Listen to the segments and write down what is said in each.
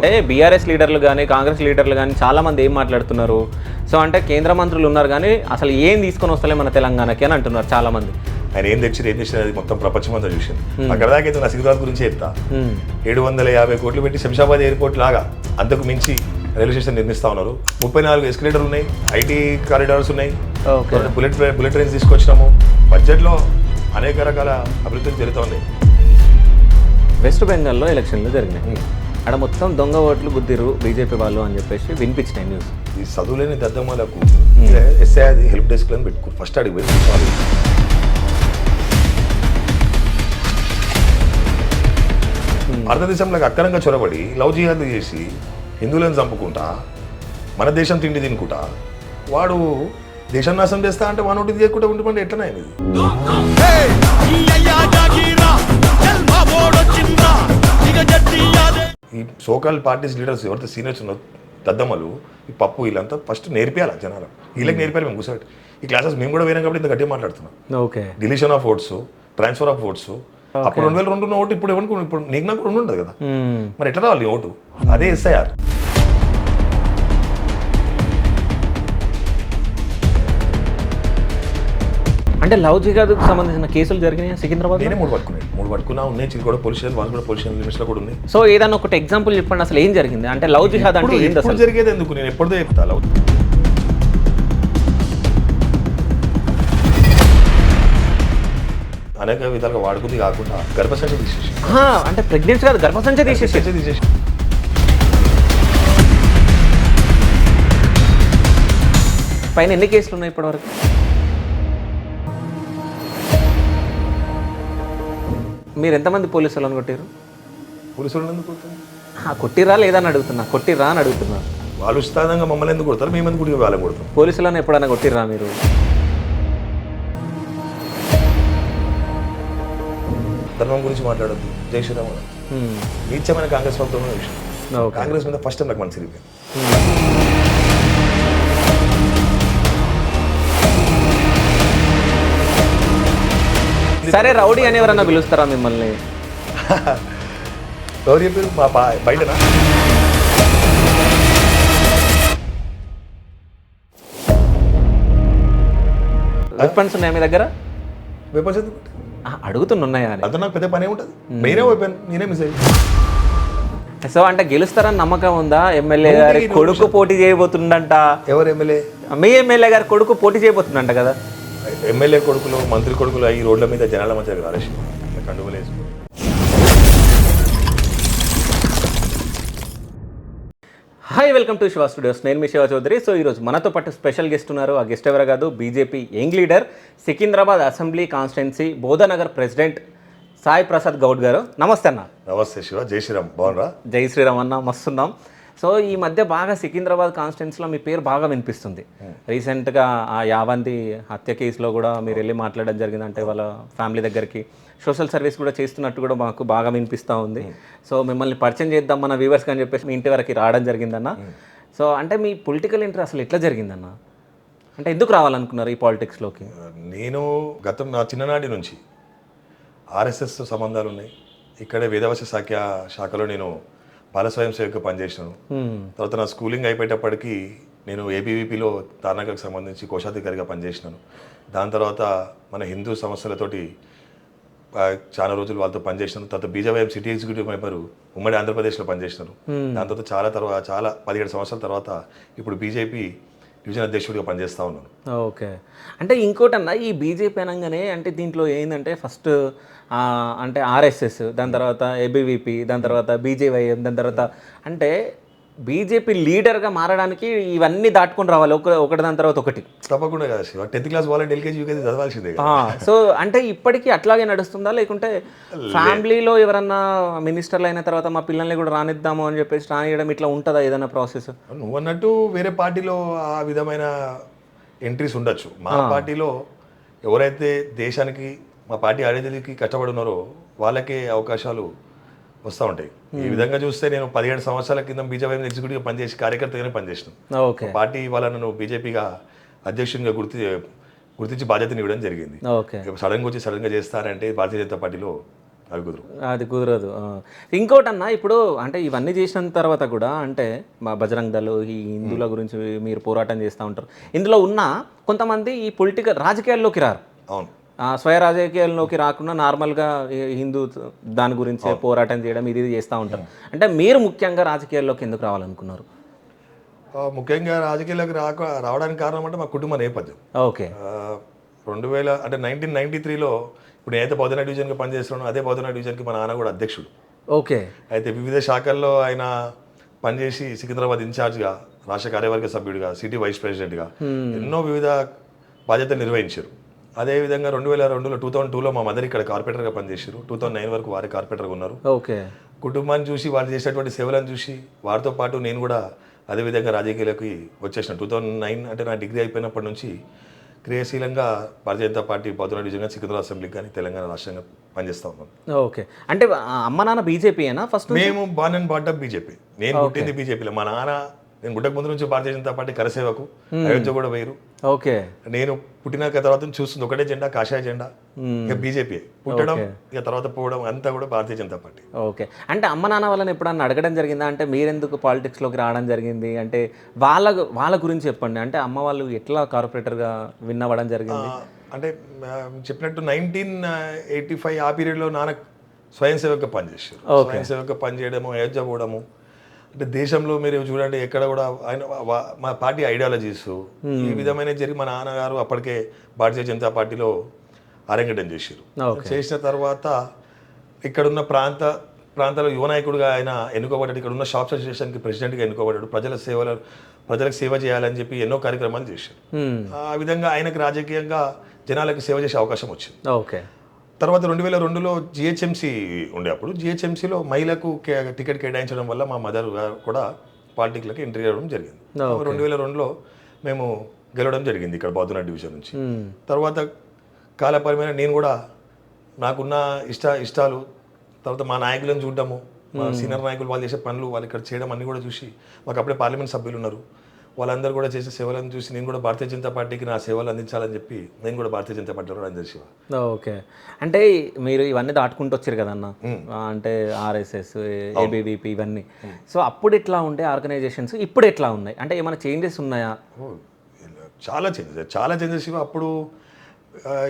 అంటే బీఆర్ఎస్ లీడర్లు కానీ కాంగ్రెస్ లీడర్లు కానీ చాలామంది ఏం మాట్లాడుతున్నారు, సో అంటే కేంద్ర మంత్రులు ఉన్నారు కానీ అసలు ఏం తీసుకొని వస్తలే మన తెలంగాణకి అని అంటున్నారు చాలామంది. ఆయన ఏం చేసిన అది మొత్తం ప్రపంచం అంతా చూసింది. అక్కడ దాకైతే నా సికింద్రాబాద్ గురించి చెప్తా. 750 కోట్లు పెట్టి శంషాబాద్ ఎయిర్పోర్ట్ లాగా అంతకు మించి రైల్వే స్టేషన్ నిర్మిస్తా ఉన్నారు. 34 ఎస్కలేటర్లు ఉన్నాయి, ఐటీ కారిడార్స్ ఉన్నాయి, బుల్లెట్ ట్రైన్స్ తీసుకొచ్చినాము. బడ్జెట్లో అనేక రకాల అభివృద్ధులు జరుగుతూ ఉన్నాయి. వెస్ట్ బెంగాల్లో ఎలక్షన్లు జరిగినాయి, అక్కడ మొత్తం దొంగ ఓట్లు గుద్దిరు బీజేపీ వాళ్ళు అని చెప్పేసి వినిపించినాయి న్యూస్. ఈ చదువులేని దద్దమ్మలకు ఎస్ఐ హెల్ప్ డెస్క్ అని పెట్టుకో, ఫస్ట్ అడిగి పెట్టుకోవాలి. భారతదేశంలోకి అక్కరంగా చొరబడి లవ్ జిహాద్ చేసి హిందువులను చంపుకుంటా మన దేశం తిండి తినుకుంటా వాడు దేశం నాశనం చేస్తా అంటే వన్ ఒకటి చేయకుండా ఉండిపోండి ఎట్లనే ఇది. ఈ సోకాల్ పార్టీస్ లీడర్స్ ఎవరైతే సీనియర్స్ ఉన్నో దద్దమ్మలు ఈ పప్పు వీళ్ళంతా ఫస్ట్ నేర్పియాలి జనాలు. వీళ్ళకి నేర్పాలి మేము కూర్చోబెట్టి. ఈ క్లాసెస్ మేము కూడా వేరే కాబట్టి ఇంత గట్టిగా మాట్లాడుతున్నాం. Okay, deletion of votes, transfer of oats. అప్పుడు 2002 ఉన్న ఓటు ఇప్పుడు ఎవరికి, ఇప్పుడు నీకు నాకు 2 ఉంటుంది కదా, మరి ఎట్లా రావాలి ఓటు? అదే ఎస్ఐఆర్. అంటే లవ్ జిహాద్కు సంబంధించిన కేసులు జరిగినాయి సికింద్రాబాద్. నేనే 3 పట్టుకున్నా ఉన్నాయి. చిన్న కూడా పోలీస్ స్టేషన్, వాళ్ళు కూడా పోలీస్ స్టేషన్ లిమిట్స్లో కూడా ఉన్నాయి. సో ఏదైనా ఒకటి ఎగ్జాంపుల్ చెప్పండి, అసలు ఏం జరిగింది? అంటే లవ్ జిహాద్ అంటే ఏంటి అసలు? జరిగేది ఎందుకు, నేను ఎప్పుడో చెప్తా. లవ్ అనేక విధాలుగా వాడుకుంది కాకుండా గర్భసంచి తీసేసి, అంటే ప్రెగ్నెన్సీ కాదు గర్భసంచి తీసేసి. పైన ఎన్ని కేసులు ఉన్నాయి ఇప్పటివరకు? మీరు ఎంతమంది పోలీసు వాళ్ళని కొట్టారు? పోలీసు వాళ్ళు ఎందుకు కొడతారు? కొట్టిరా లేదా అని అడుగుతున్నా. కొట్టిరా అని అడుగుతున్నా. వాళ్ళు ఉస్తాదంగా మమ్మల్ని ఎందుకు కొడతారు, మేము ఎందుకు కూడా వాళ్ళని కొడతాం? పోలీసులను ఎప్పుడైనా కొట్టిర్రా మీరు? ధర్మం గురించి మాట్లాడద్దు, జై శ్రీరామ్. నీచమైన కాంగ్రెస్ ప్రభుత్వం విషయం. కాంగ్రెస్ మీద ఫస్ట్ టైం నాకు మనసు తిరిగిపోయింది. సరే, రౌడీ అని ఎవరన్నా పిలుస్తారా మిమ్మల్ని? ఎవరు చెప్పారు? మా బయటనా? వెపన్స్ ఉన్నాయా మీ దగ్గర? వెపన్స్ ఎందుకు అడుగుతున్నాయా? అదే నాకు పెద్ద పనే ఉంటుంది. నేనే వెపన్, నేనే మిస్ అయ్యి. సో అంటే గెలుస్తారని నమ్మకం ఉందా? ఎమ్మెల్యే గారి కొడుకు పోటీ చేయబోతుందంట. ఎవరు ఎమ్మెల్యే? మీ ఎమ్మెల్యే గారి కొడుకు పోటీ చేయబోతుందంట కదా. ఎమ్మెల్యే కొడుకులు, మంత్రి కొడుకులు ఈ రోడ్ల మీద జనాల మధ్య రాలేసి కండువలేసి. Hi, welcome to Shiva studios. నేను మీ శివ చౌదరి. సో ఈరోజు మనతో పాటు స్పెషల్ గెస్ట్ ఉన్నారు. ఆ గెస్ట్ ఎవరు కాదు, BJP young leader, Secunderabad assembly constituency Bodhanagar president Sai Prasad Goud garu. నమస్తే అన్న. నమస్తే శివ. జై శ్రీరామ్. బాగున్నారా? జై శ్రీరామ్ అన్న, మస్తున్నాం. సో ఈ మధ్య బాగా సికింద్రాబాద్ కాన్స్టిట్యున్సీలో మీ పేరు బాగా వినిపిస్తుంది. రీసెంట్గా ఆ యావంతి హత్య కేసులో కూడా మీరు వెళ్ళి మాట్లాడడం జరిగింది. అంటే వాళ్ళ ఫ్యామిలీ దగ్గరికి సోషల్ సర్వీస్ కూడా చేస్తున్నట్టు కూడా మాకు బాగా వినిపిస్తూ ఉంది. సో మిమ్మల్ని పరిచయం చేద్దాం మన వ్యూవర్స్కి అని చెప్పేసి మీ ఇంటి వరకు రావడం జరిగిందన్న. సో అంటే మీ పొలిటికల్ ఎంట్రీ అసలు ఎట్లా జరిగిందన్న? అంటే ఎందుకు రావాలనుకున్నారు ఈ పాలిటిక్స్లోకి? నేను గతం నా చిన్ననాటి నుంచి ఆర్ఎస్ఎస్ సంబంధాలు ఉన్నాయి. ఇక్కడే వేదవశ శాఖలో నేను బాల స్వయం సేవకు పనిచేసినాను. తర్వాత నా స్కూలింగ్ అయిపోయేటప్పటికీ నేను ఏబీవీపీలో తార్నాకకు సంబంధించి కోశాధికారిగా పనిచేసినాను. దాని తర్వాత మన హిందూ సమస్యలతోటి చాలా రోజులు వాళ్ళతో పనిచేసినాను. తర్వాత బీజేవైఎం సిటీ ఎగ్జిక్యూటివ్ మెంబరు ఉమ్మడి ఆంధ్రప్రదేశ్లో పనిచేసినాను. దాని తర్వాత చాలా 17 సంవత్సరాల తర్వాత ఇప్పుడు బీజేపీ డివిజన్ అధ్యక్షుడిగా పనిచేస్తూ ఉన్నాను. ఓకే, అంటే ఇంకోటి అన్న, ఈ బీజేపీ అనగానే అంటే దీంట్లో ఏంటంటే ఫస్ట్ అంటే ఆర్ఎస్ఎస్, దాని తర్వాత ఏబీవీపీ, దాని తర్వాత బీజేవైఎం, దాని తర్వాత అంటే బీజేపీ లీడర్గా మారడానికి ఇవన్నీ దాటుకొని రావాలి ఒకటి దాని తర్వాత ఒకటి. తప్పకుండా కదా శివ. 10th క్లాస్ వాళ్ళని ఎల్కేజీ యూకేజీ చదవాల్సిందే. సో అంటే ఇప్పటికీ అట్లాగే నడుస్తుందా, లేకుంటే ఫ్యామిలీలో ఎవరన్నా మినిస్టర్లు అయిన తర్వాత మా పిల్లల్ని కూడా రానిద్దాము అని చెప్పేసి రానియడం ఇట్లా ఉంటుందా ఏదైనా ప్రాసెస్? నువ్వు అన్నట్టు వేరే పార్టీలో ఆ విధమైన ఎంట్రీస్ ఉండొచ్చు. మా పార్టీలో ఎవరైతే దేశానికి, మా పార్టీ ఐడియాలజీకి కష్టపడున్నారో వాళ్ళకే అవకాశాలు వస్తూ ఉంటాయి. ఈ విధంగా చూస్తే నేను 17 సంవత్సరాల కింద బీజేపీ ఎగ్జిక్యూటివ్గా పనిచేసి కార్యకర్తగానే పనిచేసినాను. పార్టీ వాళ్ళ నన్ను బీజేపీగా అధ్యక్షునిగా గుర్తించి బాధ్యతను ఇవ్వడం జరిగింది. సడన్గా చేస్తారంటే భారతీయ జనతా పార్టీలో అది కుదరదు. అది కుదరదు. ఇంకోటి అన్న, ఇప్పుడు అంటే ఇవన్నీ చేసిన తర్వాత కూడా అంటే మా బజరంగ్ దళ్ ఈ హిందువుల గురించి మీరు పోరాటం చేస్తూ ఉంటారు. ఇందులో ఉన్న కొంతమంది ఈ రాజకీయాల్లోకి రారు. అవును. స్వయ రాజకీయాల్లోకి రాకుండా నార్మల్గా హిందూ దాని గురించి పోరాటం చేయడం ఇది చేస్తూ ఉంటారు. అంటే మీరు ముఖ్యంగా రాజకీయాల్లోకి ఎందుకు రావాలనుకున్నారు? ముఖ్యంగా రాజకీయాలకు రావడానికి కారణం అంటే మా కుటుంబ నేపథ్యం. ఓకే. 2000 అంటే 1993లో ఇప్పుడు నేనైతే బౌద్ధన డివిజన్కి పనిచేస్తున్నాను, అదే బౌద్ధన డివిజన్కి మా నాన్న కూడా అధ్యక్షుడు. ఓకే. అయితే వివిధ శాఖల్లో ఆయన పనిచేసి సికింద్రాబాద్ ఇన్ఛార్జ్గా, రాష్ట్ర కార్యవర్గ సభ్యుడిగా, సిటీ వైస్ ప్రెసిడెంట్గా ఎన్నో వివిధ బాధ్యతలు నిర్వహించారు. అదేవిధంగా 2002లో 2002లో మా మదర్ ఇక్కడ కార్పొరేటర్గా పనిచేశారు. 2009 వరకు వారే కార్పొరేటర్గా ఉన్నారు. ఓకే. కుటుంబాన్ని చూసి వాళ్ళు చేసేటువంటి సేవలను చూసి వారితో పాటు నేను కూడా అదేవిధంగా రాజకీయాలకి వచ్చేసిన 2009 అంటే నా డిగ్రీ అయిపోయినప్పటి నుంచి క్రియాశీలంగా భారతీయ జనతా పార్టీ బౌద్ధన డివిజన్గా సికింద్రాబాద్ అసెంబ్లీకి కానీ తెలంగాణ రాష్ట్రంగా పనిచేస్తా ఉన్నాను. ఓకే. అంటే అమ్మ నాన్న బీజేపీయేనా ఫస్ట్? మేము born and brought of BJP. నేను పుట్టింది బీజేపీలో. మా నాన్న నేను పుట్టక ముందు నుంచి భారతీయ జనతా పార్టీ కరసేవకు, అయోధ్య కూడా వేరు. ఓకే. నేను పుట్టినాక తర్వాత చూస్తుంది ఒకటే జెండా, కాషాయ జెండా. ఇక బీజేపీ పుట్టడం ఇక తర్వాత పోవడం అంతా కూడా భారతీయ జనతా పార్టీ. ఓకే. అంటే అమ్మ నాన్న వాళ్ళని ఎప్పుడన్నా అడగడం జరిగిందా? అంటే మీరెందుకు పాలిటిక్స్లోకి రావడం జరిగింది అంటే వాళ్ళ గురించి చెప్పండి. అంటే అమ్మ వాళ్ళు ఎట్లా కార్పొరేటర్గా విన్ అవ్వడం జరిగింది? అంటే చెప్పినట్టు 1985 ఆ పీరియడ్లో నాన్న స్వయం సేవకుగా పనిచేశారు. స్వయం సేవకుగా పనిచేయడము, అయోధ్య పోవడము, అంటే దేశంలో మీరు చూడండి ఎక్కడ కూడా ఆయన మా పార్టీ ఐడియాలజీస్ ఈ విధమైన జరిగి మా నాన్నగారు అప్పటికే భారతీయ జనతా పార్టీలో అరంగేటం చేశారు. చేసిన తర్వాత ఇక్కడున్న ప్రాంతాల యువ నాయకుడిగా ఆయన ఎన్నుకోబడ్డాడు. ఇక్కడ ఉన్న షాప్ అసోసియేషన్కి ప్రెసిడెంట్గా ఎన్నుకోబడ్డాడు. ప్రజలకు సేవ చేయాలని చెప్పి ఎన్నో కార్యక్రమాలు చేశారు. ఆ విధంగా ఆయనకు రాజకీయంగా జనాలకు సేవ చేసే అవకాశం వచ్చింది. ఓకే. తర్వాత 2002లో జిహెచ్ఎంసీ ఉండే, అప్పుడు జిహెచ్ఎంసీలో మహిళకు టికెట్ కేటాయించడం వల్ల మా మదర్ కూడా పాలిటిక్స్లోకి ఎంట్రీ అవ్వడం జరిగింది. 2002లో మేము గెలవడం జరిగింది ఇక్కడ బౌద్ధన డివిజన్ నుంచి. తర్వాత కాలపరిమైన నేను కూడా నాకున్న ఇష్టాలు, తర్వాత మా నాయకులను చూడడము, మా సీనియర్ నాయకులు వాళ్ళు చేసే పనులు, వాళ్ళు ఇక్కడ చేయడం అన్నీ కూడా చూసి, మాకు అప్పుడే పార్లమెంట్ సభ్యులు ఉన్నారు, వాళ్ళందరూ కూడా చేసే సేవలను చూసి నేను కూడా భారతీయ జనతా పార్టీకి నా సేవలు అందించాలని చెప్పి నేను కూడా భారతీయ జనతా పార్టీలో అందజేసేవా. ఓకే. అంటే మీరు ఇవన్నీ దాటుకుంటూ వచ్చారు కదన్న, అంటే ఆర్ఎస్ఎస్, ఏబీవీపీ ఇవన్నీ. సో అప్పుడు ఎట్లా ఉండే ఆర్గనైజేషన్స్, ఇప్పుడు ఎట్లా ఉన్నాయి? అంటే ఏమైనా చేంజెస్ ఉన్నాయా? చాలా చేంజెస్ అప్పుడు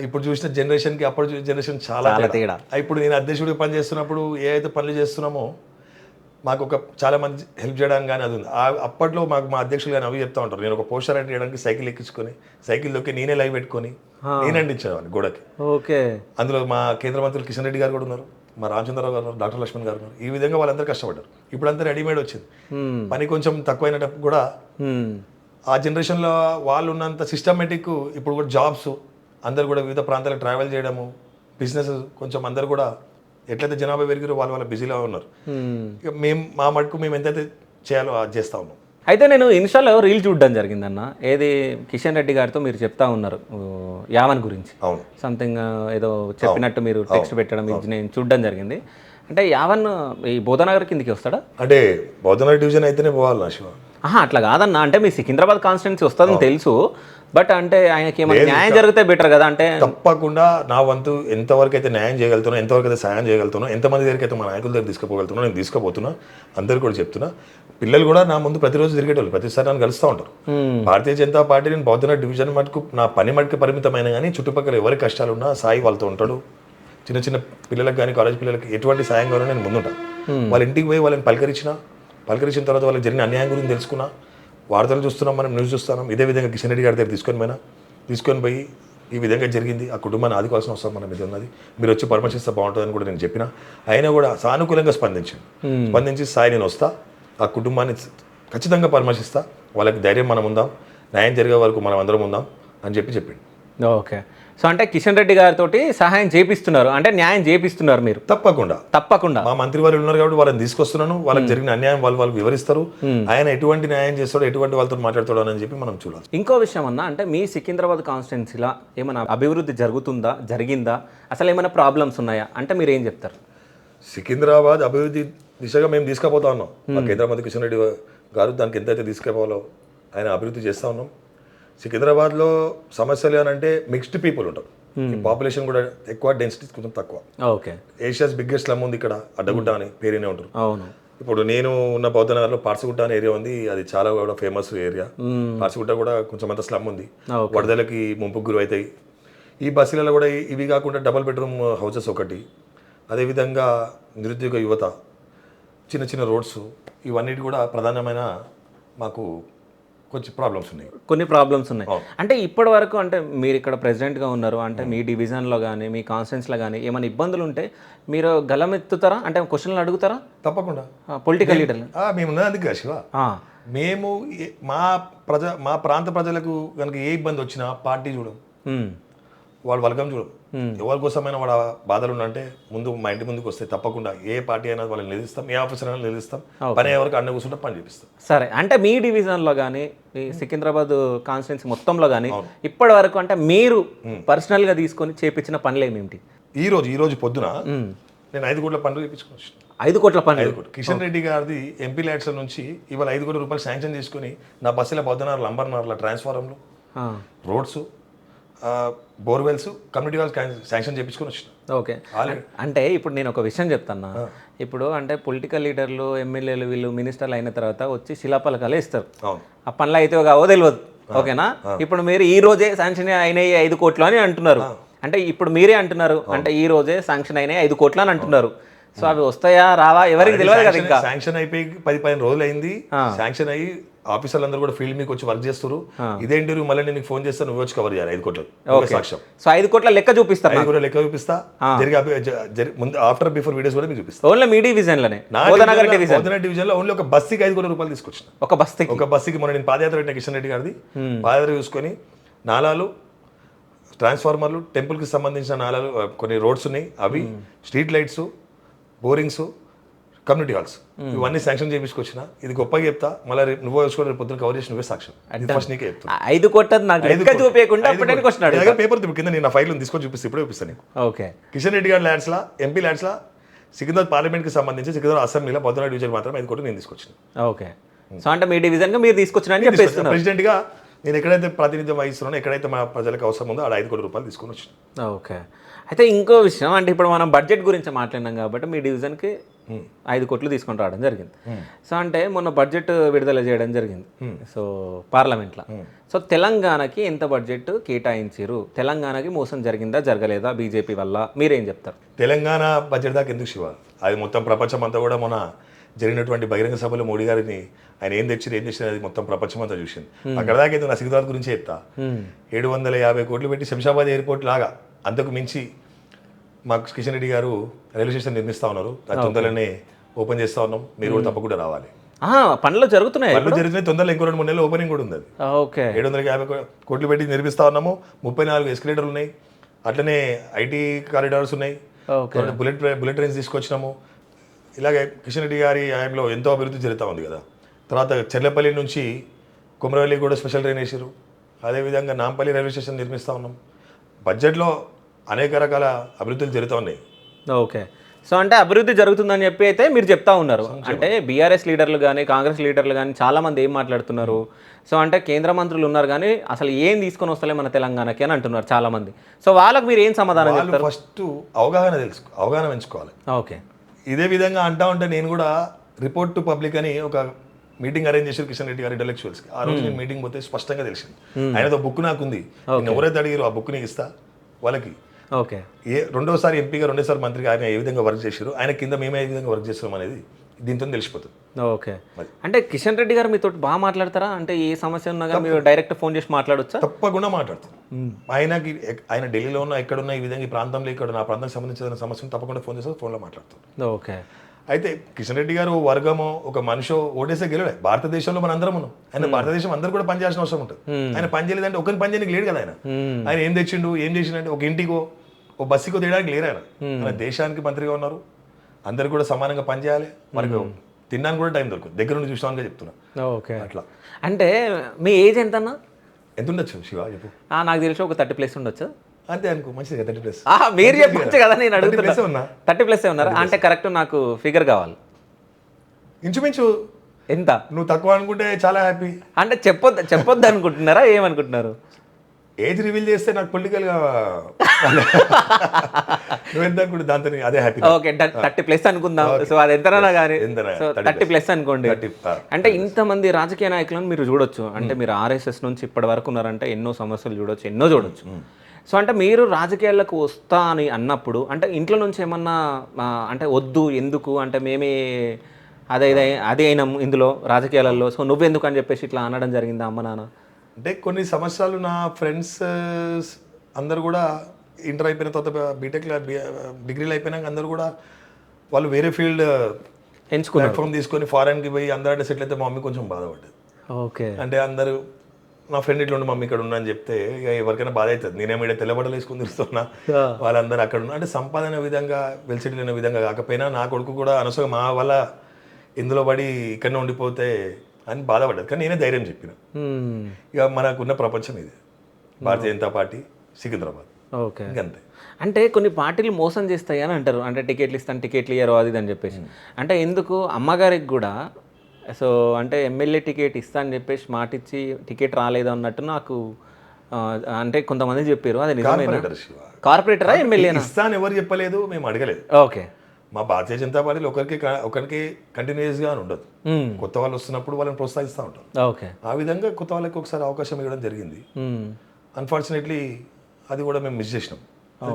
ఇప్పుడు చూసిన జనరేషన్కి అప్పుడు జనరేషన్ చాలా తేడా. ఇప్పుడు నేను అధ్యక్షుడిగా పనిచేస్తున్నప్పుడు ఏ అయితే పనులు చేస్తున్నామో మాకు చాలా మంది హెల్ప్ చేయడానికి కానీ అది ఉంది. అప్పట్లో మాకు మా అధ్యక్షులు కానీ అవి చెప్తా ఉంటారు. నేను ఒక పోస్టర్ అంటే చేయడానికి సైకిల్ ఎక్కించుకొని సైకిల్లోకి నేనే లైవ్ పెట్టుకొని నేనే అంటించేవాడిని గోడకి. ఓకే. అందులో మా కేంద్ర మంత్రులు కిషన్ రెడ్డి గారు కూడా ఉన్నారు, మా రామచంద్రరావు గారు ఉన్నారు, డాక్టర్ లక్ష్మణ్ గారు ఉన్నారు. ఈ విధంగా వాళ్ళందరూ కష్టపడ్డారు. ఇప్పుడు అంతా రెడీమేడ్ వచ్చింది. పని కొంచెం తక్కువైనప్పుడు కూడా ఆ జనరేషన్లో వాళ్ళు ఉన్నంత సిస్టమేటిక్ ఇప్పుడు కూడా జాబ్స్ అందరు కూడా వివిధ ప్రాంతాలకు ట్రావెల్ చేయడము, బిజినెస్ కొంచెం అందరు కూడా ఎట్లయితే జనాభా పెరిగారో వాళ్ళ బిజీలో ఉన్నారు. ఇక మా మటుకు మేము ఎంతైతే చేయాలో అది చేస్తూ ఉన్నాం. అయితే నేను ఇన్స్టాలో రీల్ చూడడం జరిగిందన్న, ఏది కిషన్ రెడ్డి గారితో మీరు చెప్తా ఉన్నారు యావన్ గురించి. అవును. సంథింగ్ ఏదో చెప్పినట్టు మీరు టెక్స్ట్ పెట్టడం ఇది నేను చూడడం జరిగింది. అంటే యావన్ ఈ బోధనగర్ కిందికి వస్తాడా? అంటే బౌద్ధనగర్ డివిజన్ అయితేనే పోవాలి నా శివ. అట్లా కాదన్న, అంటే మీ సికింద్రాబాద్ కాన్స్టిట్యున్సీ వస్తుందని తెలుసు, బట్ అంటే ఆయనకి ఏమైనా న్యాయం జరిగితే బెటర్ కదా. అంటే తప్పకుండా నా వంతు ఎంతవరకు అయితే న్యాయం చేయగలుగుతున్నా, ఎంతవరకు అయితే సాయం చేయగలుగుతున్నా, ఎంతమంది దగ్గరికి అయితే మా నాయకుల దగ్గర తీసుకుపోగలుగుతున్నా నేను తీసుకుపోతున్నా. అందరు కూడా చెప్తున్నా. పిల్లలు కూడా నా ముందు ప్రతిరోజు తిరిగేటోళ్ళు, ప్రతిసారి నన్ను కలుస్తూ ఉంటారు. భారతీయ జనతా పార్టీ నేను బౌద్ధనగర్ డివిజన్ మటుకు నా పని మటుకు పరిమితమైన, కానీ చుట్టుపక్కల ఎవరి కష్టాలు ఉన్నా సాయి వాళ్ళతో ఉంటాడు. చిన్న చిన్న పిల్లలకు కానీ కాలేజ్ పిల్లలకి ఎటువంటి సాయం కావాలో నేను ముందుంటాను. వాళ్ళ ఇంటికి పోయి వాళ్ళని పలకరించిన తర్వాత వాళ్ళకి జరిగిన అన్యాయం గురించి తెలుసుకున్నా. వార్తలు చూస్తున్నాం, మనం న్యూస్ చూస్తున్నాం. ఇదే విధంగా కిషన్ రెడ్డి గారి దగ్గర తీసుకొని పోయి ఈ విధంగా జరిగింది, ఆ కుటుంబాన్ని ఆదుకోవాల్సిన అవసరం మన మీద ఉన్నది, మీరు వచ్చి పరామర్శిస్తే బాగుంటుందని కూడా నేను చెప్పిన. ఆయన కూడా సానుకూలంగా స్పందించి సాయి నేను వస్తా, ఆ కుటుంబాన్ని ఖచ్చితంగా పరామర్శిస్తా, వాళ్ళకి ధైర్యం మనం ఉందాం, న్యాయం జరిగే వరకు మనం అందరం ఉందాం అని చెప్పిండు. ఓకే. సో అంటే కిషన్ రెడ్డి గారితో సహాయం చేపిస్తున్నారు, అంటే న్యాయం చేపిస్తున్నారు మీరు? తప్పకుండా మా మంత్రి వారు ఉన్నారు కాబట్టి వాళ్ళని తీసుకొస్తున్నాను. వాళ్ళకి జరిగిన అన్యాయం వాళ్ళు వివరిస్తారు. ఆయన ఎటువంటి న్యాయం చేస్తాడో, ఎటువంటి వాళ్ళతో మాట్లాడతాడో అని చెప్పి మనం చూడాలి. ఇంకో విషయం అన్న, అంటే మీ సికింద్రాబాద్ కాన్స్టిట్యున్సీలో ఏమైనా అభివృద్ధి జరిగిందా, అసలు ఏమైనా ప్రాబ్లమ్స్ ఉన్నాయా అంటే మీరు ఏం చెప్తారు? సికింద్రాబాద్ అభివృద్ధి దిశగా మేము తీసుకుపోతా ఉన్నాం. మా కేంద్ర మంత్రి కిషన్ రెడ్డి గారు దానికి ఎంతైతే తీసుకుపోవాలో ఆయన అభివృద్ధి చేస్తూ ఉన్నాం. సికింద్రాబాద్లో సమస్యలు అని అంటే మిక్స్డ్ పీపుల్ ఉంటారు. పాపులేషన్ కూడా ఎక్కువ, డెన్సిటీ కొంచెం తక్కువ. ఓకే. ఏషియాస్ బిగ్గెస్ట్ స్లమ్ ఉంది ఇక్కడ, అడ్డగుట్ట అని పేరునే ఉంటారు. అవును. ఇప్పుడు నేను ఉన్న బౌద్ధనగర్లో పార్సిగుట్ట అనే ఏరియా ఉంది, అది చాలా కూడా ఫేమస్ ఏరియా. పార్సిగుట్ట కూడా కొంచెం అంత స్లమ్ ఉంది, వరదలకి ముంపుకు గురి అవుతాయి. ఈ బస్సులలో కూడా ఇవి కాకుండా డబుల్ బెడ్రూమ్ హౌసెస్ ఒకటి, అదేవిధంగా నిరుద్యోగ యువత, చిన్న చిన్న రోడ్స్, ఇవన్నిటి కూడా ప్రధానమైన మాకు కొంచెం ప్రాబ్లమ్స్ ఉన్నాయి, కొన్ని ప్రాబ్లమ్స్ ఉన్నాయి. అంటే ఇప్పటి వరకు అంటే మీరు ఇక్కడ ప్రెసిడెంట్గా ఉన్నారు, అంటే మీ డివిజన్లో కానీ మీ కాన్స్టిట్యున్సీలో కానీ ఏమైనా ఇబ్బందులు ఉంటే మీరు గలమెత్తుతారా, అంటే క్వశ్చన్లు అడుగుతారా? తప్పకుండా. పొలిటికల్ లీడర్లు మేము ఉన్నది అందుకే కదా శివ, మేము మా ప్రాంత ప్రజలకు కనుక ఏ ఇబ్బంది వచ్చినా పార్టీ చూడం, వాడు వర్గం చూడం, ఎవరి కోసమైనా వాడు బాధలు ఉన్నంటే ముందు మా ఇంటి ముందుకు వస్తే తప్పకుండా ఏ పార్టీ అయినా వాళ్ళని నిలుస్తాం, ఏ ఆఫీసర్ అయినా నిలుస్తాం, పని ఎవరికి అన్న కూర్చుంటే పని చేపిస్తాం. సరే, అంటే మీ డివిజన్లో కానీ ఈ సికింద్రాబాద్ కాన్స్టిట్యున్సీ మొత్తంలో కానీ ఇప్పటి వరకు అంటే మీరు పర్సనల్గా తీసుకొని చేపించిన పనులు ఏమేమిటి? ఈ రోజు పొద్దున నేను 5 కోట్ల పనులు చేయించుకోవచ్చు. 5 కోట్ల పనులు? 5 కోట్లు. కిషన్ రెడ్డి గారిది ఎంపీ ల్యాడ్స్ నుంచి ఇవాళ 5 కోట్ల రూపాయలు శాంక్షన్ చేసుకుని నా బస్సుల బొద్దనార్లు, అంబర్నార్ల ట్రాన్స్ఫార్మర్లు, roads, borewells, community halls sanction చేయించుకొని వచ్చిన. ఓకే. అంటే ఇప్పుడు నేను ఒక విషయం చెప్తాను. ఇప్పుడు అంటే పొలిటికల్ లీడర్లు, ఎమ్మెల్యేలు, వీళ్ళు మినిస్టర్లు అయిన తర్వాత వచ్చి శిలాపలకాలే ఇస్తారు, ఆ పనులు అయితే కావో తెలియదు. ఓకేనా? ఇప్పుడు మీరు ఈ రోజే శాంక్షన్ అయినాయి 5 కోట్లు అని అంటున్నారు. అంటే ఇప్పుడు మీరే అంటున్నారు, అంటే ఈ రోజే శాంక్షన్ అయినాయి 5 కోట్లు అని అంటున్నారు. సో అవి వస్తాయా రావా ఎవరికి తెలియదు కదా. ఇంకా శాంక్షన్ అయిపోయి 10-15 రోజులు అయింది. శాంక్షన్ అయ్యి ఆఫీసర్లు అందరూ కూడా ఫీల్డ్ మీకు వచ్చి వర్క్ చేస్తారు. ఇదేంటి మళ్ళీ నేను ఫోన్ చేస్తాను, నువ్వు వచ్చి కవర్ చేయాలి 5 కోట్లు సాక్ష్యం. సో 5 కోట్ల లెక్క చూపిస్తారు, 5 కోట్ల లెక్క చూపిస్తా. ముందు ఆఫ్టర్ బిఫోర్ వీడియోస్ కూడా మీకు చూపిస్తా. ఓన్లీ మీ డివిజన్ లోనే, డివిజన్ లో ఓన్లీ ఒక బస్సుకి 5 కోట్ల రూపాయలు తీసుకొచ్చిన. ఒక బస్సుకి మొన్న నేను పాదయాత్ర పెట్టిన కిషన్ రెడ్డి గారిది పాదయాత్ర చూసుకొని నాలాలు, ట్రాన్స్ఫార్మర్లు, టెంపుల్కి సంబంధించిన నాలాలు, కొన్ని రోడ్స్ ఉన్నాయి అవి, స్ట్రీట్ లైట్స్, బోరింగ్స్, కమ్యూనిటీ హాల్స్, ఇవన్నీ శాంక్షన్ చేయించుకొచ్చిన. ఇది గొప్పగా చెప్తా, మళ్ళీ నువ్వు వచ్చుకో రేపు పొద్దున కవర్ చేసి నువ్వే సాక్ష్యం. ఫస్ట్ నీకే చెప్తా. 5 కోట్ల పేపర్ కింద నేను నా ఫైల్ తీసుకొని చూపిస్తే ఇప్పుడే చూపిస్తాను నీకు. ఓకే. కిషన్ రెడ్డి గారి ల్యాండ్స్లా, ఎంపీ ల్యాండ్స్లా, సికింద్రాబాద్ పార్లమెంట్కి సంబంధించి సికింద్రాబాద్ అసెంబ్లీలో బొద్దన డివిజన్ మాత్రం 5 కోట్లు నేను తీసుకొచ్చిన. ఓకే. సో అంటే మీ డివిజన్ మీరు తీసుకొచ్చిన ప్రెసిడెంట్ గా నేను ఎక్కడైతే ప్రాతినిధ్యం వహిస్తున్నానో, ఎక్కడైతే మా ప్రజలకు అవసరం ఉందో ఆడ 5 కోట్ల రూపాయలు తీసుకొని వచ్చిన. ఓకే. అయితే ఇంకో విషయం, అంటే ఇప్పుడు మనం బడ్జెట్ గురించి మాట్లాడినాం కాబట్టి మీ డివిజన్కి 5 కోట్లు తీసుకొని రావడం జరిగింది. సో అంటే మొన్న బడ్జెట్ విడుదల చేయడం జరిగింది, సో పార్లమెంట్లో. సో తెలంగాణకి ఎంత బడ్జెట్ కేటాయించారు? తెలంగాణకి మోసం జరిగిందా జరగలేదా బీజేపీ వల్ల? మీరేం చెప్తారు? తెలంగాణ బడ్జెట్ దాకా ఎందుకు శివ, అది మొత్తం ప్రపంచం అంతా కూడా మొన్న జరిగినటువంటి బహిరంగ సభలో మోడీ గారిని ఆయన ఏం తెచ్చారు అది మొత్తం ప్రపంచం అంతా చూసింది. అక్కడ దాకా అయితే నా సికింద్రాబాద్ గురించి చెప్తా. 750 కోట్లు పెట్టి శంషాబాద్ ఎయిర్పోర్ట్ లాగా అంతకు మించి మాకు కిషన్ రెడ్డి గారు రైల్వే స్టేషన్ నిర్మిస్తూ ఉన్నారు. తొందరలోనే ఓపెన్ చేస్తూ ఉన్నాం, మీరు కూడా తప్పకుండా రావాలి. పనులు జరుగుతున్నాయి, తొందరలో ఇంకో 2-3 నెలలు ఓపెనింగ్ కూడా ఉంది. అది 750 కోట్లు పెట్టి నిర్మిస్తూ ఉన్నాము. 34 ఎస్కలేటర్లు ఉన్నాయి, అట్లనే ఐటీ కారిడార్స్ ఉన్నాయి, బుల్లెట్ ట్రైన్స్ తీసుకొచ్చినాము. ఇలాగే కిషన్ రెడ్డి గారి ఆయనలో ఎంతో అభివృద్ధి జరుగుతూ ఉంది కదా. తర్వాత చెర్లపల్లి నుంచి కుమ్రవెల్లి కూడా స్పెషల్ ట్రైన్ వేసారు. అదేవిధంగా నాంపల్లి రైల్వే స్టేషన్ నిర్మిస్తూ ఉన్నాం. బడ్జెట్లో అనేక రకాల అభివృద్ధులు జరుగుతూ ఉన్నాయి. ఓకే. సో అంటే అభివృద్ధి జరుగుతుందని చెప్పి అయితే మీరు చెప్తా ఉన్నారు. అంటే బీఆర్ఎస్ లీడర్లు కానీ కాంగ్రెస్ లీడర్లు కానీ చాలామంది ఏం మాట్లాడుతున్నారు, సో అంటే కేంద్ర మంత్రులు ఉన్నారు కానీ అసలు ఏం తీసుకొని వస్తలే మన తెలంగాణకి అని అంటున్నారు చాలామంది. సో వాళ్ళకి మీరు ఏం సమాధానం చెప్తారు? ఫస్ట్ అవగాహన పెంచుకోవాలి. ఓకే. ఇదే విధంగా అంటా ఉంటే నేను కూడా రిపోర్ట్ టు పబ్లిక్ అని ఒక మీటింగ్ అరేంజ్ చేశారు కిషన్ రెడ్డి గారు ఇంటలెక్చువల్స్కి. ఆ రోజు నేను మీటింగ్ పోతే స్పష్టంగా తెలిసింది. ఆయనతో బుక్ నాకు ఉంది, నేను ఎవరైతే అడిగారు ఆ బుక్ నీకు ఇస్తా వాళ్ళకి. ఓకే. రెండోసారి ఎంపీగా, రెండోసారి మంత్రిగా ఆయన ఏ విధంగా వర్క్ చేశారు, ఆయన కింద మేమే ఏ విధంగా వర్క్ చేస్తాం అనేది దీంతో తెలిసిపోతుంది. ఓకే. అంటే కిషన్ రెడ్డి గారు మీతో బాగా మాట్లాడతారా? అంటే ఏ సమస్య ఉన్నా కానీ మీరు డైరెక్ట్ ఫోన్ చేసి మాట్లాడొచ్చా? తప్పకుండా మాట్లాడతారు. ఆయన ఢిల్లీలో ఉన్న ఎక్కడున్న ఈ విధంగా ఈ ప్రాంతంలో ఇక్కడ నా ప్రాంతానికి సంబంధించిన సమస్యను తప్పకుండా ఫోన్ చేస్తారు, ఫోన్లో మాట్లాడతారు. ఓకే. అయితే కిషన్ రెడ్డి గారు వర్గమో ఒక మనిషో ఓటేసే గెలవలే. భారతదేశంలో మన అందరం ఉన్నాం. ఆయన భారతదేశం అందరూ కూడా పనిచేయాల్సిన అవసరం ఉంటుంది. ఆయన పని చేయలేదంటే ఒకరిని పని చేయడానికి లేడు కదా. ఆయన ఏం తెచ్చిండు, ఏం చేసిండంటే ఒక ఇంటికో ఓ బస్సుకో తీయడానికి లేరు. ఆయన దేశానికి మంత్రిగా ఉన్నారు, అందరు కూడా సమానంగా పనిచేయాలి. మనకు తినడానికి కూడా టైం దొరుకుతుంది, దగ్గర నుండి చూసామని చెప్తున్నా. ఓకే. అట్లా అంటే మీ ఏజ్ ఎంత అన్నా? ఎంత ఉండొచ్చు శివ చెప్పు? నాకు తెలిసి ఒక 30+ ఉండొచ్చు అంతే అనుకో. మంచిది 30+. మీరు చెప్పచ్చు కదా, నేను అడుగుతున్నా. 30+ ఉన్నారా అంటే కరెక్ట్ నాకు ఫిగర్ కావాలి. ఇంచుమించు ఎంత? నువ్వు తక్కువ అనుకుంటే చాలా హ్యాపీ. అంటే చెప్పొద్దు అనుకుంటున్నారా, ఏమనుకుంటున్నారు? ఏజ్ రివీల్ చేస్తే నాకు పొలిటికల్గా నువ్వెంత అనుకుంటే దాంతో అదే హ్యాపీ. ఓకే 30+ అనుకుందాం. సో అది ఎంతనా కానీ సో 30+ అనుకోండి. అంటే ఇంతమంది రాజకీయ నాయకులను మీరు చూడొచ్చు. అంటే మీరు ఆర్ఎస్ఎస్ నుంచి ఇప్పటి వరకు ఉన్నారంటే ఎన్నో సమస్యలు చూడొచ్చు, ఎన్నో చూడొచ్చు. సో అంటే మీరు రాజకీయాలకు వస్తా అని అన్నప్పుడు అంటే ఇంట్లో నుంచి ఏమన్నా అంటే వద్దు ఎందుకు అంటే మేమే అదే అయినాం ఇందులో రాజకీయాలలో, సో నువ్వెందుకు అని చెప్పేసి ఇట్లా అనడం జరిగిందా అమ్మ నాన్న? అంటే కొన్ని సంవత్సరాలు నా ఫ్రెండ్స్ అందరు కూడా ఇంటర్ అయిపోయిన తర్వాత బీటెక్ డిగ్రీలు అయిపోయినాక అందరూ కూడా వాళ్ళు వేరే ఫీల్డ్ ఎంచుకున్నారు, ప్లాట్ఫామ్ తీసుకొని ఫారెన్కి పోయి అందరంటే సెటిల్ అయితే మా మమ్మీ కొంచెం బాధపడ్డది. ఓకే. అంటే అందరూ నా ఫ్రెండ్ ఇట్లా ఉండి మమ్మీ ఇక్కడ ఉన్నా అని చెప్తే ఇక ఎవరికైనా బాధ అవుతుంది. నేనేమో ఇక్కడ తెల్లబట్టలు వేసుకుని తిరుగుతున్నా, వాళ్ళందరూ అక్కడ ఉన్నా. అంటే సంపాదన విధంగా వెల్సెటిల్ అయిన విధంగా కాకపోయినా నా కొడుకు కూడా అనవసరంగా మా వల్ల ఇందులో పడి ఇక్కడనే ఉండిపోతే అని బాధపడ్డది. కానీ నేనే ధైర్యం చెప్పిన, ఇక మనకున్న ప్రపంచం ఇది, భారతీయ జనతా పార్టీ సికింద్రాబాద్, ఓకే ఇంకంతే. అంటే కొన్ని పార్టీలు మోసం చేస్తాయి అని అంటారు, అంటే టికెట్లు ఇస్తాను టికెట్లు ఇయ్యరు అది అని చెప్పేసి. అంటే ఎందుకు అమ్మగారికి కూడా సో అంటే ఎమ్మెల్యే టికెట్ ఇస్తా అని చెప్పేసి మాట ఇచ్చి టికెట్ రాలేదు అన్నట్టు నాకు అంటే కొంతమంది చెప్పారు, అది నిజమేనా? కార్పొరేటరా ఎమ్మెల్యేనా? ఇస్తా అని ఎవరు చెప్పలేదు, మేము అడగలేదు. ఓకే. మా భారతీయ జనతా పార్టీలో ఒకరికి కంటిన్యూస్గా ఉండదు, కొత్త వాళ్ళు వస్తున్నప్పుడు వాళ్ళని ప్రోత్సహిస్తూ ఉంటాం. ఓకే. ఆ విధంగా కొత్త వాళ్ళకి ఒకసారి అవకాశం ఇవ్వడం జరిగింది. అన్ఫార్చునేట్లీ అది కూడా మేము మిస్ చేసినాం,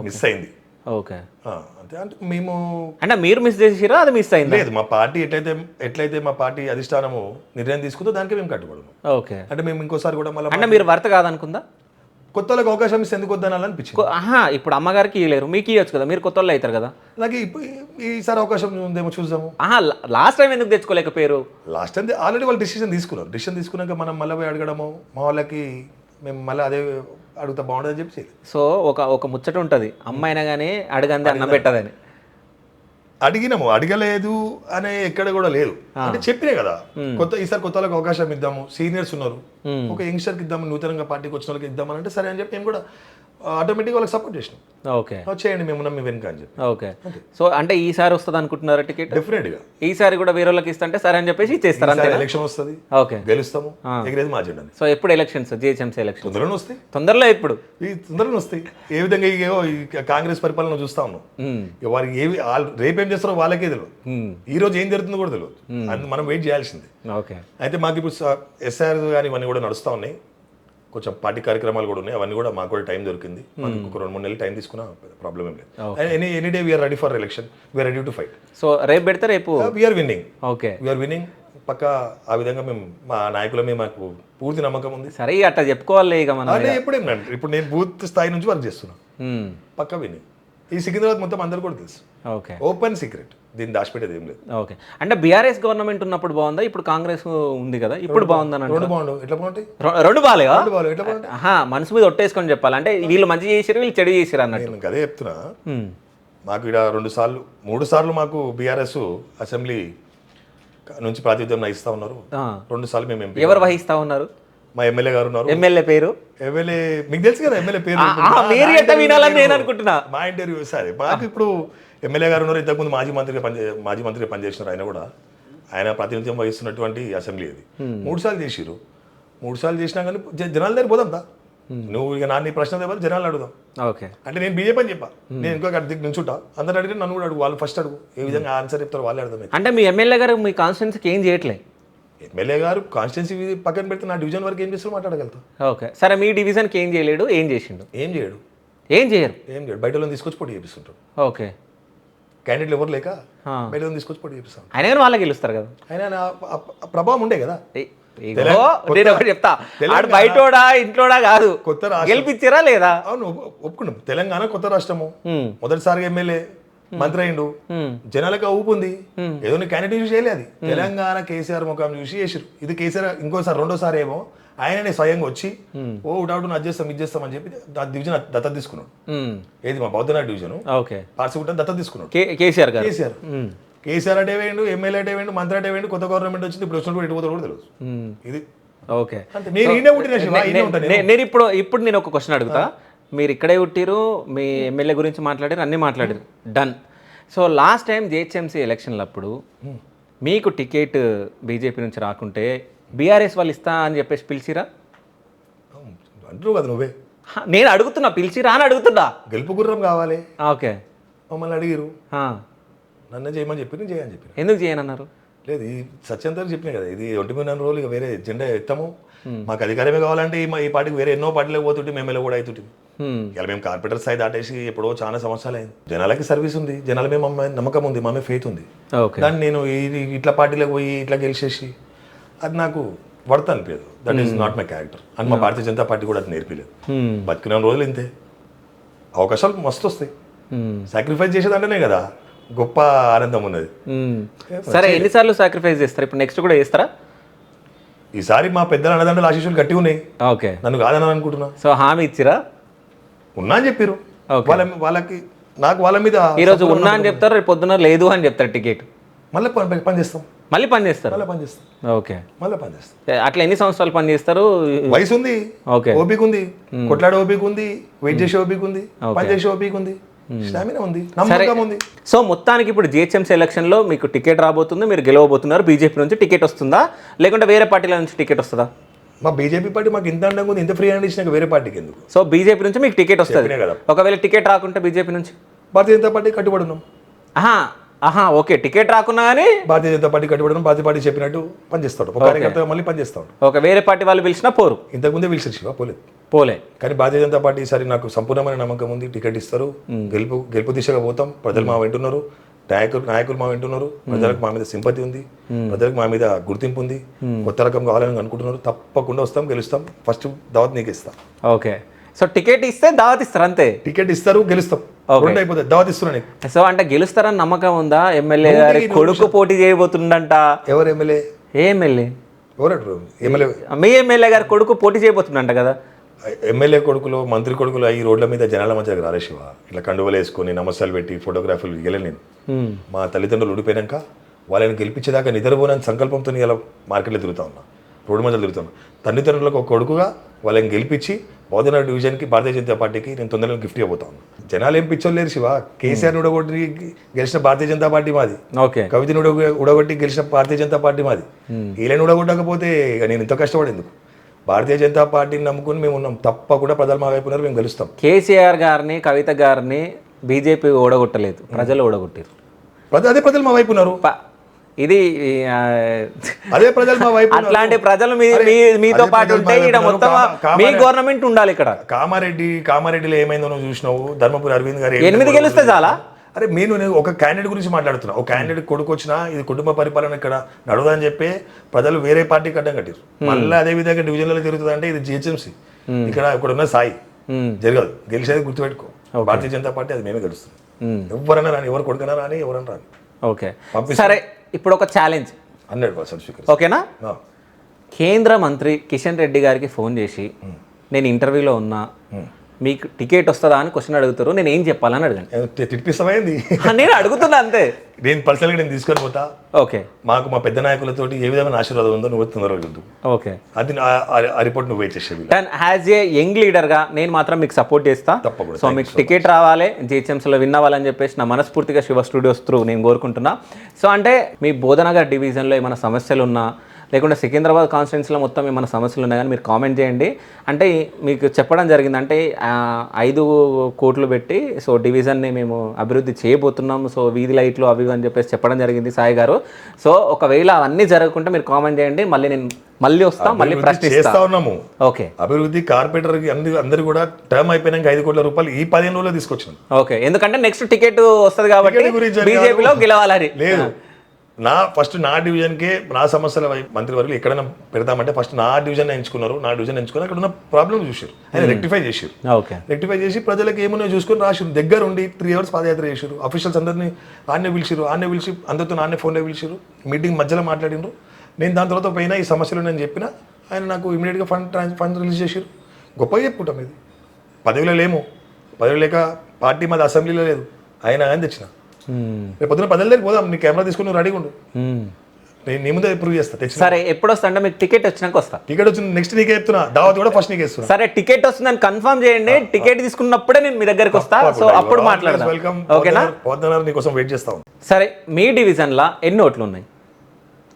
మిస్ అయింది. ఓకే. అంతే. అంటే మేము అంటే మీరు మిస్ చేసిరా, అది మిస్ అయింది? లేదు, మా పార్టీ ఎట్లయితే మా పార్టీ అధిష్టానము నిర్ణయం తీసుకుందో దానికి మేము కట్టుబడము. ఓకే. అంటే మేము ఇంకోసారి కూడా మళ్ళీ అంటే మీరు వర్త కాదనుకుందా? కొత్త వాళ్ళకి అవకాశం ఇస్తే ఎందుకు వద్దనాలనిపించింది. ఇప్పుడు అమ్మగారికి ఇవ్వలేరు, మీకు ఇవ్వచ్చు కదా, మీరు కొత్త వాళ్ళు అవుతారు కదా. నాకు ఈసారి అవకాశం ఉందేమో చూద్దాము. లాస్ట్ టైం ఎందుకు తెచ్చుకోలేకపోయారు? లాస్ట్ టైం ఆల్రెడీ వాళ్ళు డిసిషన్ తీసుకున్నాక మనం మళ్ళీ పోయి అడగడము, మా వాళ్ళకి మేము మళ్ళీ అదే అడుగుతా బాగుంటుందని చెప్పి. సో ఒక ముచ్చట ఉంటుంది, అమ్మాయినా కానీ అడగంది అన్నం పెట్టదని. అడిగినాము, అడగలేదు అనే ఎక్కడ కూడా లేదు. అంటే చెప్పినే కదా ఈసారి కొత్త వాళ్ళకి అవకాశం ఇద్దాము, సీనియర్స్ ఉన్నారు, ఒక యంగ్స్టర్కి ఇద్దాము, నూతనంగా పార్టీకి వచ్చిన వాళ్ళకి ఇద్దామని అంటే సరే అని చెప్పి మేము కూడా ఆటోమేటిక్గా వాళ్ళకి సపోర్ట్ చేసినాం. ఓకే, వచ్చేయండి మేము ఉన్నాం మీ వెనుక అని చెప్పి. ఓకే. సో అంటే ఈసారి వస్తుంది అనుకుంటున్నారా టికెట్? డెఫినెట్గా ఈసారి కూడా వేరే వాళ్ళకి ఇస్తుంటే సరే అని చెప్పేసి ఇచ్చేస్తారు అంతే. ఎలక్షన్ వస్తుంది, ఓకే, గెలుస్తాము, ఎగిరేది మా జెండా. సో ఎప్పుడు ఎలక్షన్స్? జిహెచ్ఎంసీ ఎలక్షన్ తొందరలోనే వస్తాయి. తొందరలో ఎప్పుడు? తొందరలోనే వస్తాయి. ఏ విధంగా ఈ కాంగ్రెస్ పరిపాలన చూస్తా ఉన్నాం, వారికి ఏవి రేపేం చేస్తారో వాళ్ళకే తెలియదు, ఈ రోజు ఏం జరుగుతుందో కూడా తెలియదు. మనం వెయిట్ చేయాల్సిందే. ఓకే. అయితే మాకు ఇప్పుడు ఎస్ఆర్ కానీ ఇవన్నీ కూడా నడుస్తూ ఉన్నాయి, కొంచెం పార్టీ కార్యక్రమాలు కూడా ఉన్నాయి, అవన్నీ కూడా మాకు కూడా టైం దొరికింది. మనకు ఒక 2-3 నెలలు టైం తీసుకున్నా ప్రాబ్లం ఏం లేదు. Any day we're ready for election, we're ready to fight. So రేపు పెడితే రేపు we're winning. Okay, we're winning పక్కా. ఆ విధంగా మేము మా నాయకుల మీద మాకు పూర్తి నమ్మకం ఉంది. సరే అట్లా చెప్పుకోవాలి ఇక మనం. ఇప్పుడు నేను బూత్ స్థాయి నుంచి వర్క్ చేస్తున్నాను, పక్కా విన్నింగ్. ఈ సికింద్రాబాద్ మొత్తం అందరు కూడా తెలుసు, ఓకే, ఓపెన్ సీక్రెట్, దీన్ని దాచిపెట్టేది ఏం లేదు. ఓకే. అంటే బీఆర్ఎస్ గవర్నమెంట్ ఉన్నప్పుడు బాగుందా, ఇప్పుడు కాంగ్రెస్ ఉంది కదా, ఇప్పుడు బాగుందని? రెండు బాగుండు. ఎట్లా బాగుంటాయి? రెండు బాగాలేవా? ఎట్లా బాగుంటాయి? మనసు మీద ఒట్టేసుకొని చెప్పాలి, అంటే వీళ్ళు మంచి చేసారు వీళ్ళు చెడు చేసారు అన్నట్టు. నేను అదే చెప్తున్నా. మాకు ఇక్కడ 3 సార్లు మాకు బీఆర్ఎస్ అసెంబ్లీ నుంచి ప్రాతినిధ్యం వహిస్తా ఉన్నారు. 2 సార్లు మేము ఎంపీ. ఎవరు వహిస్తా ఉన్నారు? మా ఎమ్మెల్యే గారు ఉన్నారు. ఎమ్మెల్యే పేరు? ఎమ్మెల్యే మీకు తెలుసు కదా, ఎమ్మెల్యే పేరు. మీరు ఎట్లా వినాలని నేను అనుకుంటున్నా. మా ఇంటర్వ్యూ సరే. మాకు ఇప్పుడు ఎమ్మెల్యే గారు ఉన్నారు, ఇంతకుముందు మాజీ మంత్రిగా పనిచేసినారు. ఆయన కూడా ఆయన ప్రాతినిధ్యం వహిస్తున్నటువంటి అసెంబ్లీ అది. 3 సార్లు చేసిరు. 3 సార్లు చేసినా కానీ జనాల దగ్గర పోదాంతా. నువ్వు ఇక నీ ప్రశ్న దగ్గర జనాలు అడుగుదాం. ఓకే. అంటే నేను బీజేపీ అని చెప్పా, నేను ఇంకొక దిక్కు నుంచుంటా. అందరూ అడిగితే నన్ను కూడా అడుగు, వాళ్ళు ఫస్ట్ అడుగు, ఏ విధంగా ఆన్సర్ చెప్తారు వాళ్ళే అర్థమైంది. అంటే మీ ఎమ్మెల్యే గారు మీ కాన్స్టిట్యున్సీకి ఏం చేయట్లేదు? ఎమ్మెల్యే గారు కాన్స్టిట్యున్సీ పక్కన పెడితే నా డివిజన్ వరకు ఏం చేస్తారో మాట్లాడగలుగుతా. ఓకే, సరే. మీ డివిజన్కి ఏం చేయలేడు, ఏం చేసిండు? ఏం చేయడు. బయట వాళ్ళని తీసుకొచ్చి పోటీ చేపిస్తుంటారు. ఓకే. క్యాండిడేట్లు ఎవరు లేక బయట వాళ్ళని తీసుకొచ్చి పోటీ చేపిస్తాను. ఆయన కానీ వాళ్ళకి గెలుస్తారు కదా, ఆయన ప్రభావం ఉండే కదా. నేను ఒకటి చెప్తా, బయటోడా ఇంట్లోడా కాదు, కొత్త గెలిపించారా లేదా? అవును, ఒప్పుకున్నాం. తెలంగాణ కొత్త రాష్ట్రము, మొదటిసారిగా ఎమ్మెల్యే మంత్రి అయిండు, జనాలకు ఊపు ఉంది. ఏదో క్యాండిడేట్ చూసి చేయలేదు. తెలంగాణ కేసీఆర్ ముఖం చూసి చేసిరు. ఇది కేసీఆర్ ఇంకోసారి రెండోసారి ఏమో ఆయననే స్వయంగా వచ్చి డౌట్ అది చేస్తాం ఇది చేస్తాం అని చెప్పి డివిజన్ దత్తత తీసుకున్నాడు. ఏది మా బౌద్ధనాథ్ డివిజన్ పార్సిగుట్ట దత్తత తీసుకున్నాడు కేసీఆర్. కేసీఆర్ అంటే వేయండు, ఎమ్మెల్యే అంటే వేయండు, మంత్రి అంటే వేయండు. కొత్త గవర్నమెంట్ వచ్చింది, ఇప్పుడు వచ్చినప్పుడు ఎటు పోతాడు కూడా తెలియదు. ఇది ఓకే. నేను ఇప్పుడు నేను ఒక క్వశ్చన్ అడుగుతా. మీరు ఇక్కడే పుట్టిరు, మీ ఎమ్మెల్యే గురించి మాట్లాడారు, అన్నీ మాట్లాడారు, done. So last time GHMC ఎలక్షన్లప్పుడు మీకు టికెట్ బీజేపీ నుంచి రాకుంటే బీఆర్ఎస్ వాళ్ళు ఇస్తా అని చెప్పేసి పిలిచిరా? అంటారు కదా నువ్వే. నేను అడుగుతున్నా, పిలిచి రాని అడుగుతున్నా. గెలుపు గుర్రం కావాలి, ఓకే, మమ్మల్ని అడిగిరు, ఆ. నన్ను చేయమని చెప్పి నేను చేయని చెప్పిన. ఎందుకు చేయనన్నారు? లేదు, ఈ సత్యంతో చెప్పిన కదా, ఇది 29 రోజులు ఇక వేరే జెండా ఎత్తాము, మాకు అధికారమే కావాలంటే ఈ పార్టీకి వేరే ఎన్నో పార్టీలకు పోతుంటే మేము కూడా అవుతుంటుంది. ఇలా మేము కార్పొరేటర్ స్థాయి దాటేసి ఎప్పుడో చాలా సంవత్సరాలు అయింది. జనాలకి సర్వీస్ ఉంది, జనాల మీద నమ్మకం ఉంది, మా మీద ఫెయిత్ ఉంది. దాన్ని నేను ఇట్లా పార్టీలకు పోయి ఇట్లా గెలిచేసి అది నాకు వర్త్ అనిపించదు. That is not my character. And మా భారతీయ జనతా పార్టీ కూడా అది నేర్పిలేదు. బతికిన రోజులు ఇంతే, అవకాశాలు మస్తు వస్తాయి. సాక్రిఫైస్ చేసేదంటేనే కదా గొప్ప ఆనందం ఉన్నది. సరే, ఎన్నిసార్లు సాక్రిఫైస్ చేస్తారు? ఇప్పుడు నెక్స్ట్ కూడా చేస్తారా? ఈసారి మా పెద్దలు అన్నదంటే ఆశీస్సులు గట్టిగా ఉన్నాయి. ఓకే, నన్ను కాదని అనుకుంటున్నా. సో హామీ ఇచ్చిరా? ఉన్నా అని చెప్పారు వాళ్ళకి, నాకు వాళ్ళ మీద. ఈరోజు ఉన్నా అని చెప్తారు, రేపు పొద్దున లేదు అని చెప్తారు టికెట్. మళ్ళీ పని చేస్తాం, మళ్ళీ పని చేస్తారు. ఓకే, మళ్ళీ పని చేస్తాం. అట్లా ఎన్ని సంవత్సరాలు పని చేస్తారు? వయసు ఉంది, ఓకే, ఓపిక ఉంది, కొట్లాడే ఓపిక ఉంది, వెయిట్ చేసే ఓపిక ఉంది, పని చేసే ఓపిక ఉంది, స్టామినా ఉంది, నమ్మకం ఉంది. సో మొత్తానికి ఇప్పుడు జిహెచ్ఎంసీ ఎలక్షన్లో మీకు టికెట్ రాబోతుంది, మీరు గెలవబోతున్నారు. బీజేపీ నుంచి టికెట్ వస్తుందా, లేకుంటే వేరే పార్టీల నుంచి టికెట్ వస్తుందా? మా బీజేపీ పార్టీ మాకు ఇంత అండంగా ఉంది, ఇంత ఫ్రీ హ్యాండ్ ఇచ్చినాక వేరే పార్టీకి ఎందుకు? సో బీజేపీ నుంచి మీకు టికెట్ వస్తుంది. కదా, ఒకవేళ టికెట్ రాకుంటే బీజేపీ నుంచి భారతీయ జనతా పార్టీ కట్టుబడి ఉన్నాం. ఓకే, టికెట్ రాకున్నా కానీ భారతీయ జనతా పార్టీ కట్టుబడి ఉన్నాం. భారతీయ పార్టీ చెప్పినట్టు పనిచేస్తాడు, ఒక కార్యకర్తగా మళ్ళీ పనిచేస్తాడు. ఒక వేరే పార్టీ వాళ్ళు పిలిచినా పోరు. ఇంతకుముందే పిలిచారు శివ, పోలే. కానీ భారతీయ జనతా పార్టీ ఈసారి నాకు సంపూర్ణమైన నమ్మకం ఉంది, టికెట్ ఇస్తారు, గెలుపు దిశగా పోతాం. ప్రజలు మా వింటున్నారు, నాయకులు మా వింటున్నారు, ప్రజలకు మా మీద సింపతి ఉంది, ప్రజలకు మా మీద గుర్తింపు ఉంది, కొత్త రకం కావాలని అనుకుంటున్నారు. తప్పకుండా వస్తాం, గెలుస్తాం. ఫస్ట్ దావత్ నీకు ఇస్తాం. ఓకే, సో టికెట్ ఇస్తే దావత్ ఇస్తారు అంతే. టికెట్ ఇస్తారు, గెలుస్తాం, రెండు అయిపోతుంది. దావత్ ఇస్తున్నా. సో అంటే గెలుస్తారని నమ్మకం ఉందా? ఎమ్మెల్యే గారి కొడుకు పోటీ చేయబోతుండంట. ఎవరు ఎమ్మెల్యే? ఏ ఎమ్మెల్యే? ఎవరు ఎమ్మెల్యే? మీ ఎమ్మెల్యే గారి కొడుకు పోటీ చేయబోతుండంట కదా. ఎమ్మెల్యే కొడుకులు, మంత్రి కొడుకులు ఈ రోడ్ల మీద జనాల మధ్య రాలే శివ. ఇట్లా కండువలు వేసుకొని నమస్కారాలు పెట్టి ఫోటోగ్రాఫీలు వెళ్ళలేను. మా తల్లిదండ్రులు ఉడిపోయాక వాళ్ళని గెలిపించేదాకా నిద్రపోనని సంకల్పంతో ఇలా మార్కెట్లో తిరుగుతా ఉన్నా, రోడ్డు మధ్యలో తిరుగుతాను. తల్లిదండ్రులకు ఒక కొడుకుగా వాళ్ళని గెలిపించి బౌద్ధనగర్ డివిజన్కి, భారతీయ జనతా పార్టీకి నేను తొందరగా గిఫ్ట్ ఇవ్వబోతా ఉన్నా. జనాలు ఏం పిచ్చోలేరు శివ. కేసీఆర్ని ఉడగొట్టి గెలిచిన భారతీయ జనతా పార్టీ మాది, కవితని ఉడగొట్టి గెలిచిన భారతీయ జనతా పార్టీ మాది. వీళ్ళని ఉడగొట్టకపోతే నేను ఇంత కష్టపడేందుకు? భారతీయ జనతా పార్టీని నమ్ముకుని మేము ఉన్నాం. తప్పకుండా ప్రజలు మా వైపు ఉన్నారు, మేము గెలుస్తాం. కేసీఆర్ గారిని, కవిత గారిని బీజేపీ ఓడగొట్టలేదు, ప్రజలు ఓడగొట్టారు. అదే ప్రజలు మా వైపు ఉన్నారు. ఇది అదే ప్రజలు మా వైపు. అట్లాంటి ప్రజలు మీతో పాటు ఉంటే ఇక్కడ మొత్తం మీ గవర్నమెంట్ ఉండాలి. ఇక్కడ కామారెడ్డిలో ఏమైందో నువ్వు చూసినావు. ధర్మపురి అరవింద్ గారు 8 గెలిస్తే చాలా. అరే నేను ఒక క్యాండిడేట్ గురించి మాట్లాడుతున్నా. ఒక క్యాండిడేట్ కొడుకు వచ్చినా ఇది కుటుంబ పరిపాలన ఇక్కడ నడవదని చెప్పి ప్రజలు వేరే పార్టీకి అడ్డం కట్టారు. మళ్ళీ అదే విధంగా డివిజన్లలో తిరుగుతుంది అంటే ఇది జిహెచ్ఎంసీ. ఇక్కడ ఉన్న సాయి జరగదు. గెలిచేది గుర్తుపెట్టుకో, భారతీయ జనతా పార్టీ అది మేమే గెలుస్తాం. ఎవరైనా రాని, ఎవరు కొడుకున్నా రాని, ఎవరైనా రాని. ఓకే, సరే. ఇప్పుడు ఒక ఛాలెంజ్ 100% ఓకేనా? కేంద్ర మంత్రి కిషన్ రెడ్డి గారికి ఫోన్ చేసి నేను ఇంటర్వ్యూలో ఉన్నా, మీకు టికెట్ వస్తుందా అని క్వశ్చన్ అడుగుతారు, నేను ఏం చెప్పాలని అడగండి. తిప్పిస్తామైంది నేను అడుగుతున్నా అంతే. నేను పర్సనల్గా నేను తీసుకొని పోతా. ఓకే, మాకు మా పెద్ద నాయకులతో ఏ విధమైన ఆశీర్వాదం ఉందో నువ్వు తొందరగా చూద్దు. ఓకే, అది ఆ రిపోర్ట్ నువ్వు వెయిట్ చేసేవి. యాజ్ ఏ యంగ్ లీడర్గా నేను మాత్రం మీకు సపోర్ట్ చేస్తా. తప్పకుండా. సో మీకు టికెట్ రావాలి, జిహెచ్ఎంసీలో విన్ అవ్వాలని చెప్పేసి నా మనస్ఫూర్తిగా శివ స్టూడియోస్ త్రూ నేను కోరుకుంటున్నా. సో అంటే మీ బోధనగర్ డివిజన్లో ఏమైనా సమస్యలు ఉన్నా, లేకుంటే సికింద్రాబాద్ కాన్స్టిట్యున్సీలో మొత్తం ఏమైనా సమస్యలు ఉన్నాయి కానీ మీరు కామెంట్ చేయండి. అంటే మీకు చెప్పడం జరిగింది, అంటే 5 కోట్లు పెట్టి సో డివిజన్ని మేము అభివృద్ధి చేయబోతున్నాం, సో వీధి లైట్లు అవి అని చెప్పేసి చెప్పడం జరిగింది సాయి గారు. సో ఒకవేళ అవన్నీ జరగకుంటే మీరు కామెంట్ చేయండి, మళ్ళీ వస్తాం, మళ్ళీ ప్రశ్నిస్తా ఉన్నాము. ఓకే, అభివృద్ధి కార్పొరేటర్కి అందరూ కూడా టర్మ్ అయిపోయినాక 5 కోట్ల రూపాయలు ఈ 15 రోజుల్లో తీసుకొచ్చాను. ఓకే, ఎందుకంటే నెక్స్ట్ టికెట్ వస్తుంది కాబట్టి బీజేపీలో గెలవాలని లేదు. ఫస్ట్ నా డివిజన్కే నా సమస్యల మంత్రివర్గులు ఎక్కడైనా పెడతామంటే ఫస్ట్ నా డివిజన్ ఎంచుకున్నారు. నా డివిజన్ ఎంచుకుని అక్కడ ఉన్న ప్రాబ్లమ్ చూసారు, ఆయన రెక్టిఫై చేశారు. రెక్టిఫై చేసి ప్రజలకు ఏమున్నాయో చూసుకొని రాశారు. దగ్గర ఉండి 3 hours పాదయాత్ర చేశారు. అఫీషియల్స్ అందరినీ ఆన్నే పిలిచారు, అందరితో నాన్నే ఫోన్లో పిలిచారు, మీటింగ్ మధ్యలో మాట్లాడినారు. నేను దాని తర్వాత పోయినా ఈ సమస్యలు నేను చెప్పిన ఆయన నాకు ఇమీడియట్గా ఫండ్ రిలీజ్ చేశారు. గొప్పగా చెప్పుకుంటాం. ఇది పదవిలో లేము, పదవి లేక పార్టీ మాది అసెంబ్లీలో లేదు, ఆయన తెచ్చిన. రేపు పొద్దున పదవి దగ్గర పోదాం, నీ కెమెరా తీసుకుని నువ్వు రెడీగా ఉండు, నేను నీ ముందే ప్రూవ్ చేస్తా. సరే, ఎప్పుడు వస్తా అంటే మీకు టికెట్ వచ్చినాక వస్తా. టికెట్ వచ్చింది నెక్స్ట్ నీకే చెప్తున్నా, దావత్ కూడా ఫస్ట్ నీకే ఇస్తున్నా. సరే, టికెట్ వస్తుందని కన్ఫర్మ్ చేయండి. టికెట్ తీసుకున్నప్పుడే నేను మీ దగ్గరకు వస్తా. సో అప్పుడు మాట్లాడదాం. వెల్కమ్. ఓకేనా? నీకోసం వెయిట్ చేస్తాం. సరే, మీ డివిజన్లో ఎన్ని ఓట్లు ఉన్నాయి?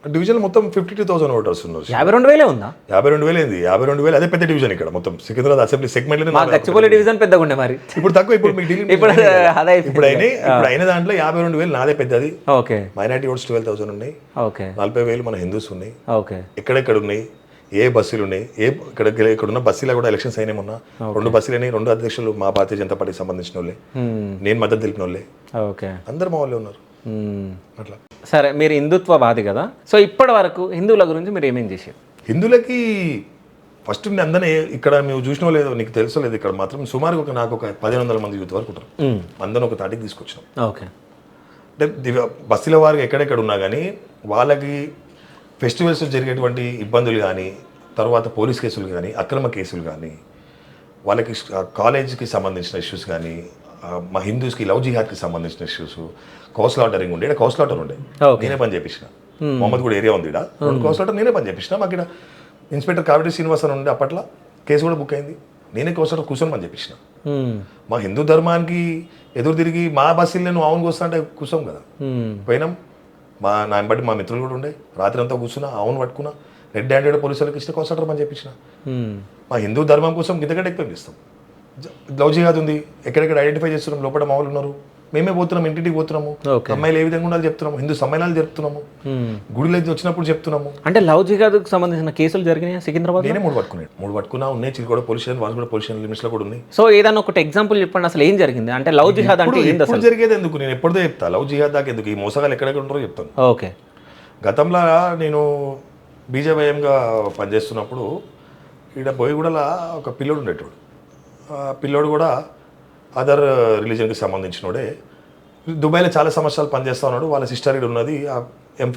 డివిజన్ మొత్తం 52,000 ఓటర్స్ ఉన్నారు. 52,000 ఉందా? 52,000 ఏంది? 52,000 అదే పెద్ద డివిజన్ ఇక్కడ మొత్తం సికింద్రాబాద్ అసెంబ్లీ సెగ్మెంట్. మా గచ్చిబౌలి డివిజన్ పెద్దగా ఉండే మరి. ఇప్పుడు తక్కువ. ఇప్పుడు మీకు ఇప్పుడు అదే ఇప్పుడు అయిన దాంట్లో 52,000 నాదే పెద్దది. ఓకే. మైనారిటీ ఓట్స్ 12,000 ఉన్నాయి. ఓకే. 40,000 మన హిందూస్ ఉన్నాయి. ఓకే. ఎక్కడెక్కడ ఉన్నాయి, ఏ బస్సులు ఉన్నాయి, ఇక్కడ ఉన్న బస్సులో కూడా ఎలక్షన్స్ అయినా మొన్న 2 బస్సులు అయినాయి. 2 అధ్యక్షులు మా భారతీయ జనతా పార్టీకి సంబంధించిన వాళ్ళే, నేను మద్దతు తెలిపిన వాళ్ళే. ఓకే. అందరు మా వాళ్ళే ఉన్నారు అట్లా. సరే, మీరు హిందుత్వవాది కదా, సో ఇప్పటి వరకు హిందువుల గురించి మీరు ఏమేం చేశారు? హిందువులకి ఫస్ట్ అందరినీ ఇక్కడ మేము చూసినా లేదో నీకు తెలుసో లేదు, ఇక్కడ మాత్రం సుమారుగా నాకు ఒక 1,100 మంది యూత్ వరకు ఉంటారు. అందరిని ఒక తాటికి తీసుకొచ్చినాం. ఓకే. అంటే బస్సుల వారికి ఎక్కడెక్కడ ఉన్నా కానీ వాళ్ళకి ఫెస్టివల్స్ జరిగేటువంటి ఇబ్బందులు కానీ, తర్వాత పోలీస్ కేసులు కానీ, అక్రమ కేసులు కానీ, వాళ్ళకి కాలేజీకి సంబంధించిన ఇష్యూస్ కానీ, మా హిందూస్కి లవ్ జిహాద్కి సంబంధించిన ఇష్యూస్, కౌస్ లాటరింగ్ ఉండే, ఇక్కడ కౌస్ లాటర్ ఉండే, నేనే పని చేపించిన. మొహమ్మద్ కూడా ఏరియా ఉంది ఇక్కడ, 2 కౌస్ లాటర్ నేనే పని చేపించిన. మాకు ఇక్కడ ఇన్స్పెక్టర్ కావిటి శ్రీనివాస్ అని ఉండే, అప్పట్లో కేసు కూడా బుక్ అయింది, నేనే కౌస్ లాటర్ కూర్చొని పని చేపించిన. మా హిందూ ధర్మానికి ఎదురు తిరిగి మా బస్సులు నువ్వు అవును కూర్చున్నా అంటే కూర్చోం కదా. పోయినాం, నాయన బట్టి మా మిత్రులు కూడా ఉండే, రాత్రి అంతా కూర్చున్నా, అవును పట్టుకున్నా, రెడ్ హ్యాండెడ్ పోలీసులకు ఇస్తే కౌస్ లాటర్ పని చేపించిన. మా హిందూ ధర్మం కోసం గింతకంటే ఎక్కువ ఇస్తాం. లవ్ జిహాద్ ఉంది, ఎక్కడెక్కడ ఐడెంటిఫై చేస్తున్నాం, లోపల మామూలు ఉన్నారు, మేమే పోతున్నాం, ఇంటికి పోతున్నాము, అమ్మాయిలు ఏ విధంగా ఉండాలి చెప్తున్నాము, హిందూ సమ్మేళనాలు జరుపుతున్నాము, గుడిలో వచ్చినప్పుడు చెప్తున్నాము. అంటే లవ్ జిహాద్కి సంబంధించిన కేసులు జరిగినాయి సికింద్రాబాద్? నేనే 3 పట్టుకున్నా, ఉన్నాయి చిల్కోడ పోలీస్ స్టేషన్, వాళ్ళు కూడా పోలీస్ స్టేషన్ లిమిట్స్ లో కూడా ఉన్నాయి. సో ఏదైనా ఒకటి ఎగ్జాంపుల్ చెప్పండి, అసలు ఏం జరిగింది? అంటే లవ్ జిహాద్ అంటే ఏంది అసలు? జరిగేది ఎందుకు, నేను ఎప్పుడో చెప్తా, లవ్ జిహాద్ దాకా ఎందుకు, ఈ మోసగాలు ఎక్కడెక్కడ ఉంటారో చెప్తాను. ఓకే. గతంలో నేను బీజేపీఎంగా పనిచేస్తున్నప్పుడు ఇక్కడ బోయిగూడలో ఒక పిల్లోడు ఉండేటోడు. పిల్లోడు కూడా అదర్ రిలీజన్కి సంబంధించినోడే. దుబాయ్లో చాలా సంవత్సరాలు పనిచేస్తూ ఉన్నాడు. వాళ్ళ సిస్టర్ ఇక్కడ ఉన్నది,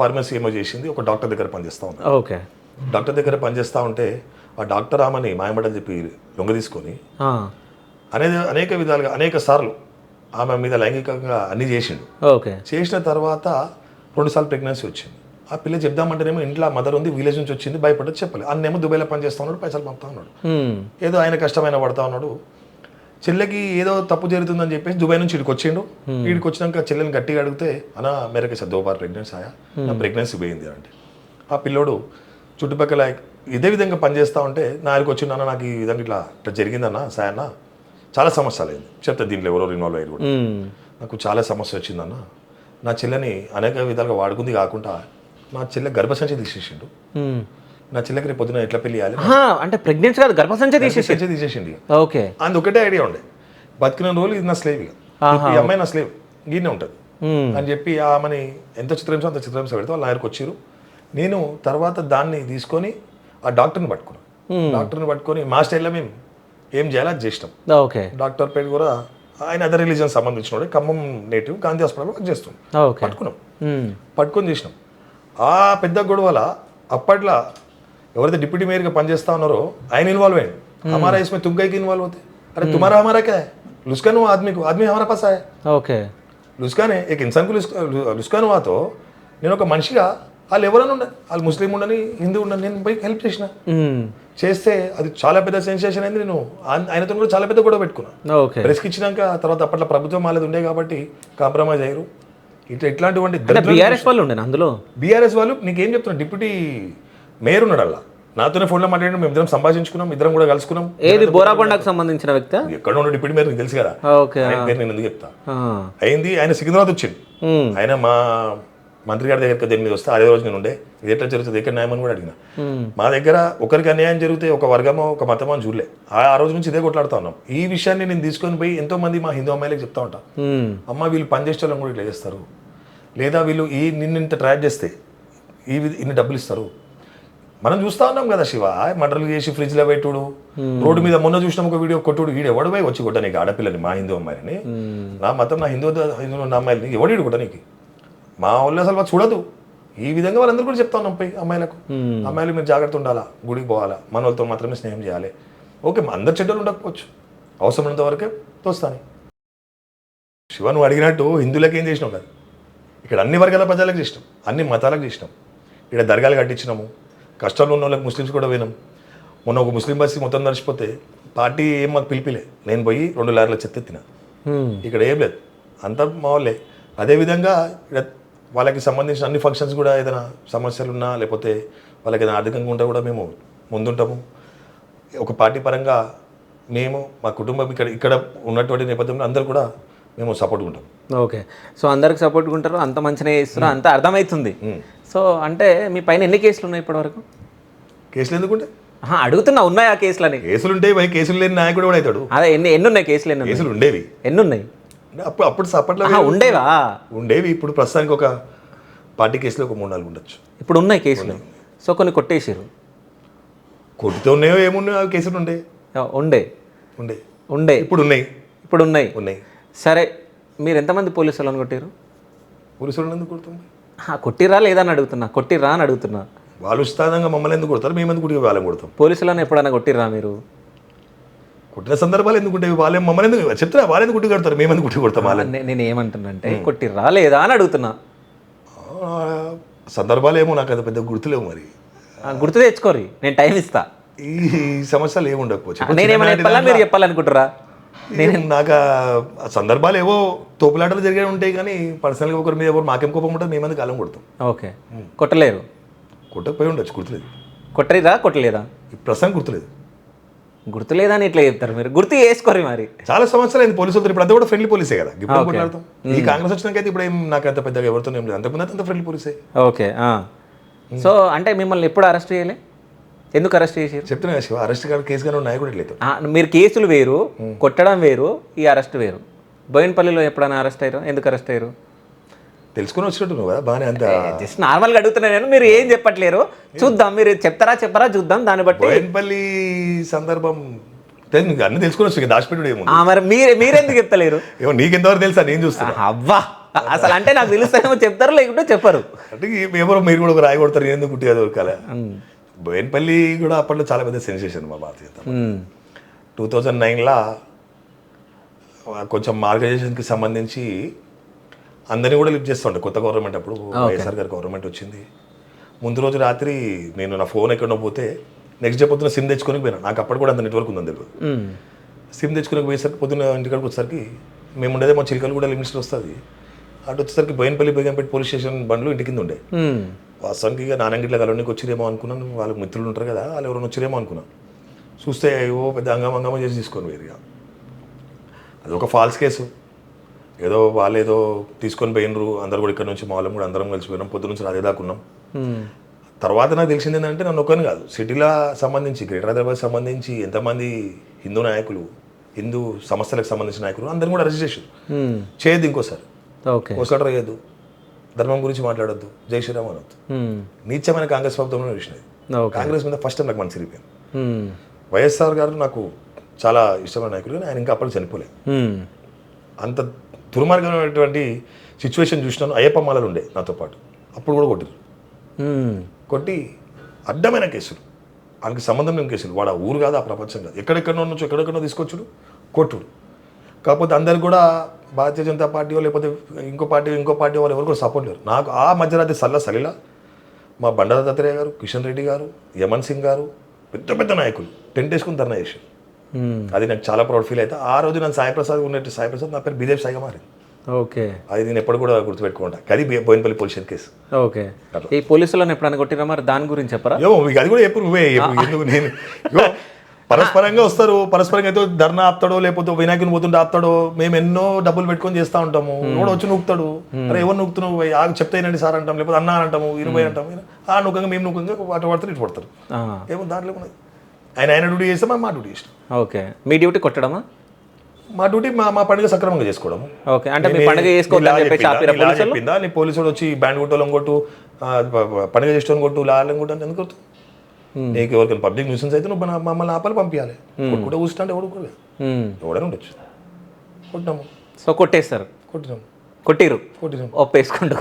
ఫార్మసీ ఏమో చేసింది, ఒక డాక్టర్ దగ్గర పనిచేస్తూ ఉన్నాడు. ఓకే. డాక్టర్ దగ్గర పనిచేస్తూ ఉంటే ఆ డాక్టర్ ఆమెని మాయమడని చెప్పి లొంగ తీసుకొని అనేక విధాలుగా అనేక సార్లు ఆమె మీద లైంగికంగా అన్ని చేసిండు. ఓకే. చేసిన తర్వాత 2 సార్లు ప్రెగ్నెన్సీ వచ్చింది. ఆ పిల్ల చెప్దామంటేనేమో ఇంట్లో మదర్ ఉంది, విలేజ్ నుంచి వచ్చింది, భయపడ్డది చెప్పలేదు. అన్నేమో దుబాయ్లో పనిచేస్తూ ఉన్నాడు, పైసలు పంపుతా ఉన్నాడు, ఏదో ఆయన కష్టమైన పడతా ఉన్నాడు. చెల్లెకి ఏదో తప్పు జరుగుతుందని చెప్పేసి దుబాయ్ నుంచి ఇక్కడికి వచ్చిండు. ఇక్కడికి వచ్చినాక చెల్లెని గట్టిగా అడిగితే, అన్నా మేరకే సార్ 2 బార్ ప్రెగ్నెన్సీ ఆయా, నా ప్రెగ్నెన్సీ పోయింది అంటే, ఆ పిల్లోడు చుట్టుపక్కల ఇదే విధంగా పనిచేస్తూ ఉంటే నా దగ్గరికి వచ్చిండు, నాకు ఈ విధంగా ఇట్లా జరిగిందన్న సాయన్న, చాలా సమస్యలు అయింది చెప్తే, దీంట్లో ఎవరో ఇన్వాల్వ్ అయ్యారు కూడా, నాకు చాలా సమస్య వచ్చిందన్న, నా చెల్లెని అనేక విధాలుగా వాడుకుంది కాకుండా నా చెల్లె గర్భసంచి తీసేసిండు, నా చెల్లెకి రేపు పొద్దున ఎట్లా పెళ్లి చేయాలి అంటే ప్రెగ్నెన్సీ కాదు, గర్భసంచి తీసేసిండి. ఓకే. అందు ఒకటే ఐడియా ఉండే, బతికిన రోజులు ఇది నా స్లేవ్, ఈ అమ్మాయి నా స్లేవ్ గీనే ఉంటుంది అని చెప్పి ఆమెని ఎంత చిత్రహింస అంత చిత్రహింస పెడితే వాళ్ళ నాయకు వచ్చిరు. నేను తర్వాత దాన్ని తీసుకొని ఆ డాక్టర్ని పట్టుకొని మా స్టైల్లో మేము ఏం చేయాలో అది చేసినాం. ఓకే. డాక్టర్ పేరు కూడా ఆయన అదర్ రిలీజన్ సంబంధించిన ఖమ్మం నేటివ్, గాంధీ హాస్పిటల్లో వర్క్ చేస్తున్నాం. పట్టుకొని చేసినాం. ఆ పెద్ద గొడవల అప్పట్లో ఎవరైతే డిప్యూటీ మేయర్గా పనిచేస్తా ఉన్నారో ఆయన ఇన్వాల్వ్ అయ్యింది. हमारा इसमें तुम कहीं इन्वॉल्व होते, अरे तुम्हारा हमारा क्या है, लुस्कान हुआ आदमी को, आदमी हमारा पास आया. ఓకే. लुस्काने एक इंसान को लुस्कान हुआ तो నేను ఒక మనిషిగా వాళ్ళు ఎవరైనా ఉండండి, వాళ్ళు ముస్లిం ఉండని హిందూ ఉండని, నేను పోయి హెల్ప్ చేస్తే అది చాలా పెద్ద సెన్సేషన్ అయింది. నేను ఆయనతో కూడా చాలా పెద్ద గొడవ పెట్టుకున్నాను. ప్రెస్కి ఇచ్చినాక తర్వాత అప్పట్లో ప్రభుత్వం వాళ్ళది ఉండే కాబట్టి కాంప్రమైజ్ అయ్యారు. ఇట్లాంటివంటి బీఆర్ఎస్ వాళ్ళు ఉండే అందులో. బీఆర్ఎస్ వాళ్ళు నీకేం చెప్తున్నా, డిప్యూటీ మేయర్ ఉన్నాడు అలా, నాతోనే ఫోన్లో మాట్లాడి మేము ఇద్దరం సంభాషించుకున్నాం, ఇద్దరం కూడా కలుసుకున్నాం. ఏది బోరాబండకు సంబంధించిన వ్యక్తి ఎక్కడ ఉన్న డిప్యూటీ మేయర్ నీకు తెలుసు కదా, పేరు నేను ఎందుకు చెప్తా. అయింది, ఆయన సికింద్రాబాద్ వచ్చింది, ఆయన మా మంత్రి గారి దగ్గరికి దీని మీద వస్తే అదే రోజు నేను ఉండే, ఇది ఎట్లా జరుగుతుంది ఎక్కడ న్యాయం అని కూడా అడిగిన. మా దగ్గర ఒకరికి అన్యాయం జరిగితే ఒక వర్గమో ఒక మతమో అని చూడలే, ఆ రోజు నుంచి ఇదే కొట్లాడుతా ఉన్నాం. ఈ విషయాన్ని నేను తీసుకొని పోయి ఎంతో మంది మా హిందూ అమ్మాయిలకు చెప్తా ఉంటా, అమ్మ వీళ్ళు పనిచేసే వాళ్ళని కూడా ఇట్లా చేస్తారు, లేదా వీళ్ళు నిన్నింత ట్రాప్ చేస్తే ఇన్ని డబ్బులు ఇస్తారు. మనం చూస్తా ఉన్నాం కదా శివ, మర్డర్లు చేసి ఫ్రిడ్జ్లో పెట్టుడు, రోడ్డు మీద మొన్న చూసినాం ఒక వీడియో కొట్టుడు, ఈడు ఎవడు పోయి వచ్చి కొట్టనీకి ఆడపిల్లని, మా హిందూ అమ్మాయిని, నా మతం నా హిందూ నా అమ్మాయిని ఎవడు కొట్టనీకి, మా వాళ్ళు అసలు చూడదు. ఈ విధంగా వాళ్ళందరూ కూడా చెప్తా ఉన్నాం పోయి అమ్మాయిలకు, అమ్మాయిలు మీరు జాగ్రత్త ఉండాలా, గుడికి పోవాలా, మన వాళ్ళతో మాత్రమే స్నేహం చేయాలి. ఓకే, అందరు చెడ్డలు ఉండకపోవచ్చు, అవసరమైనంత వరకే తోస్తాను. శివ నువ్వు అడిగినట్టు హిందువులకు ఏం చేసినావు కదా, ఇక్కడ అన్ని వర్గాల ప్రజలకు చేసినాం, అన్ని మతాలకు చేసినాం. ఇక్కడ దర్గాలు కట్టించినాము, కష్టంలో ఉన్న వాళ్ళకి ముస్లిమ్స్ కూడా పోయినాం. మొన్న ఒక ముస్లిం బస్సు మొత్తం నడిచిపోతే పార్టీ ఏం మాకు పిలిపిలే, నేను పోయి 2 లారీల చెత్త ఎత్తిన. ఇక్కడ ఏం లేదు, అంతా మా వాళ్ళే. అదేవిధంగా ఇక్కడ వాళ్ళకి సంబంధించిన అన్ని ఫంక్షన్స్ కూడా ఏదైనా సమస్యలు ఉన్నా లేకపోతే వాళ్ళకి ఏదైనా ఆర్థికంగా ఉంటే కూడా మేము ముందుంటాము. ఒక పార్టీ పరంగా మేము మా కుటుంబం ఇక్కడ ఉన్నటువంటి నేపథ్యంలో అందరూ కూడా మేము సపోర్ట్గా ఉంటాం. ఓకే. సో అందరికి సపోర్ట్గా ఉంటారు, అంత మంచిగా చేస్తున్నారు, అంత అర్థమవుతుంది. సో అంటే మీ పైన ఎన్ని కేసులు ఉన్నాయి ఇప్పటివరకు? కేసులు ఎందుకుంటే అడుగుతున్నా, ఉన్నాయా కేసులని? కేసులు ఉంటాయి, కేసులు లేని నాయకుడు కూడా అవుతాడు. అదే ఎన్ని ఉన్నాయి కేసులు? కేసులు ఉండేవి. ఎన్ని ఉన్నాయి? అప్పట్లో ఉండేవా? ఉండేవి. ఇప్పుడు ప్రస్తుతానికి ఒక పార్టీ కేసులో ఒక 3-4 ఉండొచ్చు. ఇప్పుడు ఉన్నాయి కేసులు. సో కొన్ని కొట్టేసారు. కొట్టుతో ఉన్నాయో ఏమున్నాయో ఆ కేసులు ఉండే ఉండే ఉండే ఉండే ఇప్పుడు ఉన్నాయి. ఉన్నాయి. సరే, మీరు ఎంతమంది పోలీసు వాళ్ళని కొట్టారు? పోలీసు వాళ్ళు ఎందుకు కొడుతుంది? కొట్టిరా లేదా అని అడుగుతున్నా. కొట్టిరా అని అడుగుతున్నా. వాళ్ళు ఉస్తాదంగా మమ్మల్ని ఎందుకు కొడతారు? మేము ఎందుకు వాళ్ళని కొడతాం? పోలీసులను ఎప్పుడైనా కొట్టిరా మీరు? కొట్టిన సందర్భాలు ఎందుకుంటే వాళ్ళే మమ్మల్ని ఎందుకు చెప్తారా? వాళ్ళు ఎందుకు కుట్టి కడతారు? మేము ఎందుకు కుట్టి కొడతాం? నేను ఏమంటున్నానంటే కొట్టిరా లేదా అని అడుగుతున్నా. సందర్భాలు ఏమో నాకు అది పెద్ద గుర్తులేవు. మరి గుర్తు తెచ్చుకోరి, నేను టైం ఇస్తా. ఈ సమస్యలు ఏమి ఉండకపోవచ్చు. నేనేమైనా చెప్పాలా, మీరు చెప్పాలనుకుంటారా? నాకు ఆ సందర్భాలు ఏవో తోపులాటలు జరిగే ఉంటాయి, కానీ పర్సనల్గా ఒకరి మీద ఎవరు మాకేం కోపం ఉంటుంది, మేమందుకు కాలం కొడతాం. ఓకే. కొట్టలేరు? కొట్టకపోయి ఉండొచ్చు, గుర్తులేదు. కొట్టలేదా? కొట్టలేదా? ప్రస్తుతం గుర్తులేదు. గుర్తులేదా అని ఇట్లా చెప్తారు మీరు? గుర్తు చేసుకోరు. మరి చాలా సంవత్సరాలు అయింది పోలీసులతో. ఇప్పుడు అంతా కూడా ఫ్రెండ్లీ పోలీసే కదా. ఇప్పుడు కొట్లాడతాం. ఈ కాంగ్రెస్ వచ్చినాకైతే ఇప్పుడు ఏం నాకు అంత పెద్దగా ఎవరితో ఏం లేదు. అంతకుముందు అంత ఫ్రెండ్లీ పోలీసే. ఓకే. సో అంటే మిమ్మల్ని ఎప్పుడు అరెస్ట్ చేయలే? ఎందుకు అరెస్ట్ చేసారు? చెప్తున్నా శివ, అరెస్ట్ కానీ కేసు కానీ నాయకుడు లేదు. మీరు కేసులు వేరు, కొట్టడం వేరు, ఈ అరెస్ట్ వేరు. బోయినపల్లిలో ఎప్పుడైనా అరెస్ట్ అయ్యారు? ఎందుకు అరెస్ట్ అయ్యారు? తెలుసుకొని వచ్చినట్టు నువ్వు కదా, బాగానే అంత జస్ట్ నార్మల్గా అడుగుతున్నాను నేను. మీరు ఏం చెప్పట్లేరు, చూద్దాం. మీరు చెప్పరా చూద్దాం. దాన్ని బట్టి బోయినపల్లి సందర్భం అన్ని తెలుసుకొని వచ్చి దాచిపెట్టుడు ఏమో. మరి మీరెందుకు చెప్తలేరు? ఏమో నీకెంతవరకు తెలుసా? నేను చూస్తాను. అవ్వా, అసలు అంటే నాకు తెలుస్తానేమో చెప్తారు, లేకుంటే చెప్పరు. అంటే ఎవరో మీరు కూడా ఒక రాయి కొడతారు, ఎందుకు కుట్టిగా దొరకాలి. బోయినపల్లి కూడా అప్పట్లో చాలా పెద్ద సెన్సేషన్ మా భారతీయ 2009లో కొంచెం మార్గదర్శన్కి సంబంధించి అందరినీ కూడా లిఫ్ట్ చేస్తుండే. కొత్త గవర్నమెంట్ అప్పుడు వైఎస్ఆర్ గారి గవర్నమెంట్ వచ్చింది. ముందు రోజు రాత్రి నేను నా ఫోన్ ఎక్కడో పోతే నెక్స్ట్ డే పొద్దున సిమ్ తెచ్చుకొని పోయినా. నాకు అప్పుడు కూడా అంత నెట్వర్క్ ఉందని తెలియదు. సిమ్ తెచ్చుకొని పోయేసరికి పొద్దున్న ఇంటికాడికి వచ్చేసరికి మేము ఉండేదే మా చిలకలు కూడా లిమిట్స్లో వస్తుంది. అటు వచ్చేసరికి బోయినపల్లి పోలీస్ స్టేషన్ బండ్లు ఇంటి కింద ఉండే. వాస్తవానికి ఇక నానంగిట్ల కలవనికి వచ్చిరేమో అనుకున్నాను. వాళ్ళకి మిత్రులు ఉంటారు కదా, వాళ్ళు ఎవరైనా వచ్చిరేమో అనుకున్నాను. చూస్తే ఏవో పెద్ద హంగామా చేసి తీసుకొని వేరుగా. అది ఒక ఫాల్స్ కేసు. ఏదో వాళ్ళు ఏదో తీసుకొని పోయినరు. అందరు కూడా ఇక్కడ నుంచి మా వాళ్ళం కూడా అందరం కలిసిపోయినాం. పొద్దు నుంచి అదే దాకున్నాం. తర్వాత నాకు తెలిసింది ఏంటంటే నన్ను ఒక్కని కాదు, సిటీలో సంబంధించి గ్రేటర్ హైదరాబాద్ సంబంధించి ఎంతమంది హిందూ నాయకులు, హిందూ సమస్యలకు సంబంధించిన నాయకులు అందరిని కూడా అరెస్ట్ చేశారు. చేయొద్దు ఇంకోసారి, ఒకసారి చేయొద్దు, ధర్మం గురించి మాట్లాడొద్దు, జై శ్రీరామ్ అనొద్దు. నీచమైన కాంగ్రెస్ ప్రభుత్వంలో చూసినది. కాంగ్రెస్ మీద ఫస్ట్ టైం నాకు మనసు తిరిగిపోయింది. వైఎస్ఆర్ గారు నాకు చాలా ఇష్టమైన నాయకులు, కానీ ఆయన ఇంకా అప్పటికి చనిపోలేదు. అంత దుర్మార్గమైనటువంటి సిచ్యువేషన్ చూసినాను. అయ్యప్ప మాలలు ఉండే నాతో పాటు, అప్పుడు కూడా కొట్టారు. కొట్టి అడ్డమైన కేసులు, ఆయనకి సంబంధం లేని కేసులు. వాడు ఆ ఊరు కాదు, ఆ ప్రపంచం కాదు, ఎక్కడెక్కడో తీసుకొచ్చుడు, కొట్టుడు. కాకపోతే అందరికి కూడా భారతీయ జనతా పార్టీ లేకపోతే ఇంకో పార్టీ వాళ్ళు ఎవరు కూడా సపోర్ట్ లేరు. నాకు ఆ మధ్యరాత్రి సలీలా, మా బండారు దత్తాత్రేయ గారు, కిషన్ రెడ్డి గారు, యమన్ సింగ్ గారు, పెద్ద నాయకులు టెంట్ వేసుకుని ధర్నా చేశారు. అది నాకు చాలా ప్రౌడ్ ఫీల్ అయితే. ఆ రోజు నన్ను సాయిప్రసాద్ ఉన్నట్టు సాయిప్రసాద్ నా పేరు బీజేపీ సాయిగా మారింది. ఓకే. అది నేను ఎప్పుడు కూడా గుర్తుపెట్టుకుంటా. అది Boinapally police station case. Okay. ఈ పోలీసులను ఎప్పుడైనా కొట్టినా మరి దాని గురించి చెప్పరా? అది కూడా ఎప్పుడు ఎందుకు నేను పరస్పరంగా వస్తారు. పరస్పరంగా అయితే ధర్నా ఆపుతాడో లేకపోతే వినాయకుని పోతుంటే ఆపుతాడో. మేము ఎన్నో డబ్బులు పెట్టుకొని చేస్తూ ఉంటాము. కూడా వచ్చి నూకుతాడు. అరే ఎవరు నూకుతున్నావు, ఆగు చెప్తాయినండి సార్ అంటాం, లేకపోతే అన్నా అంటాము, 20 అంటాము. ఆ నూకంగా మేము నూకంగా వాటి పడతారు, ఇటు పడతారు. ఏమో దాంట్లో ఉన్నది. ఆయన డ్యూటీ చేస్తాం, మా డ్యూటీ చేస్తాం. ఓకే. మీ డ్యూటీ కొట్టడమా? మా డ్యూటీ మా పండుగ సక్రమంగా చేసుకోవడం. ఓకే. అంటే మీ పండుగ చేసుకోవాలని నీ పోలీసుడు వచ్చి బ్యాండ్ కొట్టడం కొట్టు, పండుగ చేసుకోవడం కొట్టు, లాలని కొట్టు అంటే ఎందుకు కొడుతు? నీకు ఎవరికైనా పబ్లిక్ న్యూసెన్స్ అయితే నువ్వు మమ్మల్ని ఆపాలి, పంపించాలి. కొట్టుకుంటే కూర్చుంటే ఎవడు ఎవడైనా ఉండొచ్చు. కొట్టినాము. సో కొట్టేస్తారు. కొట్టినాం. ఒప్పేసుకుంటూ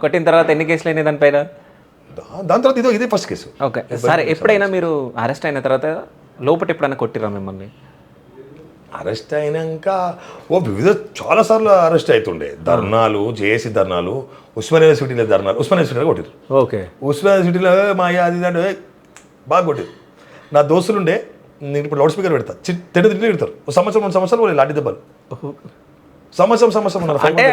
కొట్టిన తర్వాత ఎన్ని కేసులు అయినాయి దానిపైన? దాని తర్వాత ఇదే ఫస్ట్ కేసు. ఓకే. సరే, ఎప్పుడైనా మీరు అరెస్ట్ అయిన తర్వాత లోపల ఎప్పుడైనా కొట్టిరా మిమ్మల్ని? అరెస్ట్ అయినాక వివిధ చాలాసార్లు అరెస్ట్ అవుతుండే. ధర్నాలు, జేఏసీ ధర్నాలు, ఉస్మానియా యూనివర్సిటీలో ధర్నాలు. ఉస్మానియా యూనివర్సిటీలో కొట్టారు. ఓకే. ఉస్మానియా యూనివర్సిటీలో మా అది అంటే బాగా కొట్టారు. నా దోస్తులు ఉండే, నేను ఇప్పుడు లౌడ్ స్పీకర్ పెడతా, తిట్టి పెడతారు. 1 సంవత్సరం 2 సంవత్సరాలు లాంటి దెబ్బలు. సంవత్సరం ఉన్నారు అంటే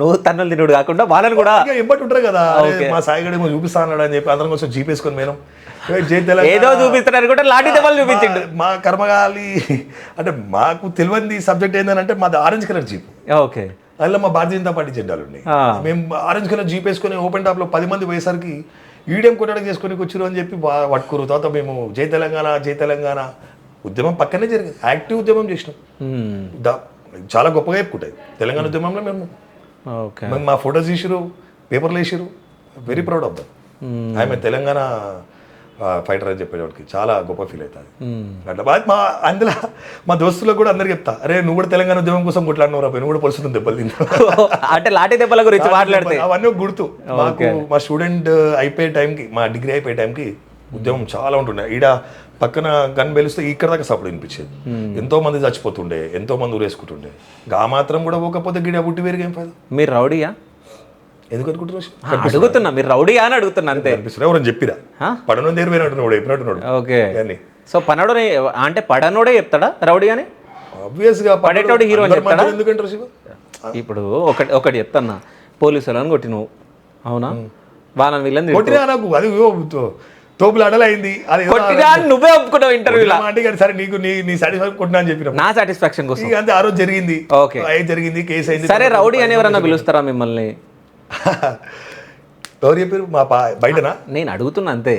నువ్వు తన్నులు తినుడు కాకుండా వాళ్ళని కూడా ఇక ఎంబటి ఉంటారు కదా అరే, మా సాయిగడ ఏమో చూపిస్తా అన్నాడు అని చెప్పి అందరం కోసం జీపేసుకొని మేడం జై తెలంగాణ ఏదో చూపిస్తున్నారు కూడా లాఠీ దెబ్బలు చూపించిండు. మా కర్మగాలి అంటే మాకు తెలియని సబ్జెక్ట్ ఏంటంటే మాది ఆరెంజ్ కలర్ జీప్. ఓకే. అందులో మా భారతీయ జనతా పార్టీ జెండాలు ఉన్నాయి. మేము ఆరెంజ్ కలర్ జీప్ వేసుకొని ఓపెన్ టాప్ లో 10 మంది పోయేసరికి ఈడియం కొట్టడం చేసుకొని వచ్చారు అని చెప్పి పట్టుకురు. తర్వాత మేము జై తెలంగాణ ఉద్యమం పక్కనే జరిగింది. యాక్టివ్ ఉద్యమం చేసినాం. చాలా గొప్పగా చెప్పుకుంటాయి తెలంగాణ ఉద్యమంలో మేము. మేము మా ఫోటోస్ తీసిరు, పేపర్లు వేసిరు. Very proud of that. ఆమె తెలంగాణ ఫైటర్ అని చెప్పేవాడికి చాలా గొప్ప ఫీల్ అవుతుంది. అట్లా మా అందులో మా దోస్తులకు కూడా అందరికి చెప్తా, అరే నువ్వు కూడా తెలంగాణ ఉద్యమం కోసం కొట్లాడినవు రా, నువ్వు కూడా పొలుస్తుంది దెబ్బలు తింటావు. అంటే లాఠీ దెబ్బల గురించి మాట్లాడితే అవన్నీ గుర్తు. మాకు మా స్టూడెంట్ అయిపోయే టైంకి, మా డిగ్రీ అయిపోయే టైంకి ఉద్యమం చాలా ఉంటుండే. ఈడ పక్కన గన్ బెలిస్తే ఇక్కడ దాకా సపోర్ట్ వినిపించేది. ఎంతో మంది చచ్చిపోతుండే, ఎంతో మంది ఊరేసుకుంటుండే. ఆ మాత్రం కూడా పోకపోతే గిడ పుట్టి వేరుగా ఏం ఫైదా? మీరు రౌడీయా? ఎందుకు అనుకుంటున్నారు? అడుగుతున్నా, మీరు రౌడీ అని అడుగుతున్నా అంతే. అనిపిస్తుంది ఎవరైనా చెప్పిరా పడను దేరిపోయినట్టున్నాడు చెప్పినట్టున్నాడు. ఓకే. సో పనోడు అంటే పడనోడే చెప్తాడా రౌడీ అని? ఆబ్వియస్ గా పడేటోడు హీరో అని చెప్తాడా? ఎందుకంటారు శివ? ఇప్పుడు ఒకటి చెప్తాన్నా, పోలీసు వాళ్ళని కొట్టినవు అవునా, వాళ్ళని వీళ్ళని కొట్టినా నాకు అది తోపులాడలు అయింది. అది నువ్వే ఒప్పుకున్నావు ఇంటర్వ్యూలో. సరే నీకు నీ సాటిస్ఫాక్షన్ కొట్టినా అని చెప్పిన నా సాటిస్ఫాక్షన్ కోసం అంతే. ఆ రోజు జరిగింది. ఓకే, జరిగింది, కేసు అయింది. సరే రౌడీ అని ఎవరన్నా పిలుస్తారా మిమ్మల్ని? ఎవరు చెప్పారు? మా బయటనా? నేను అడుగుతున్నా అంతే.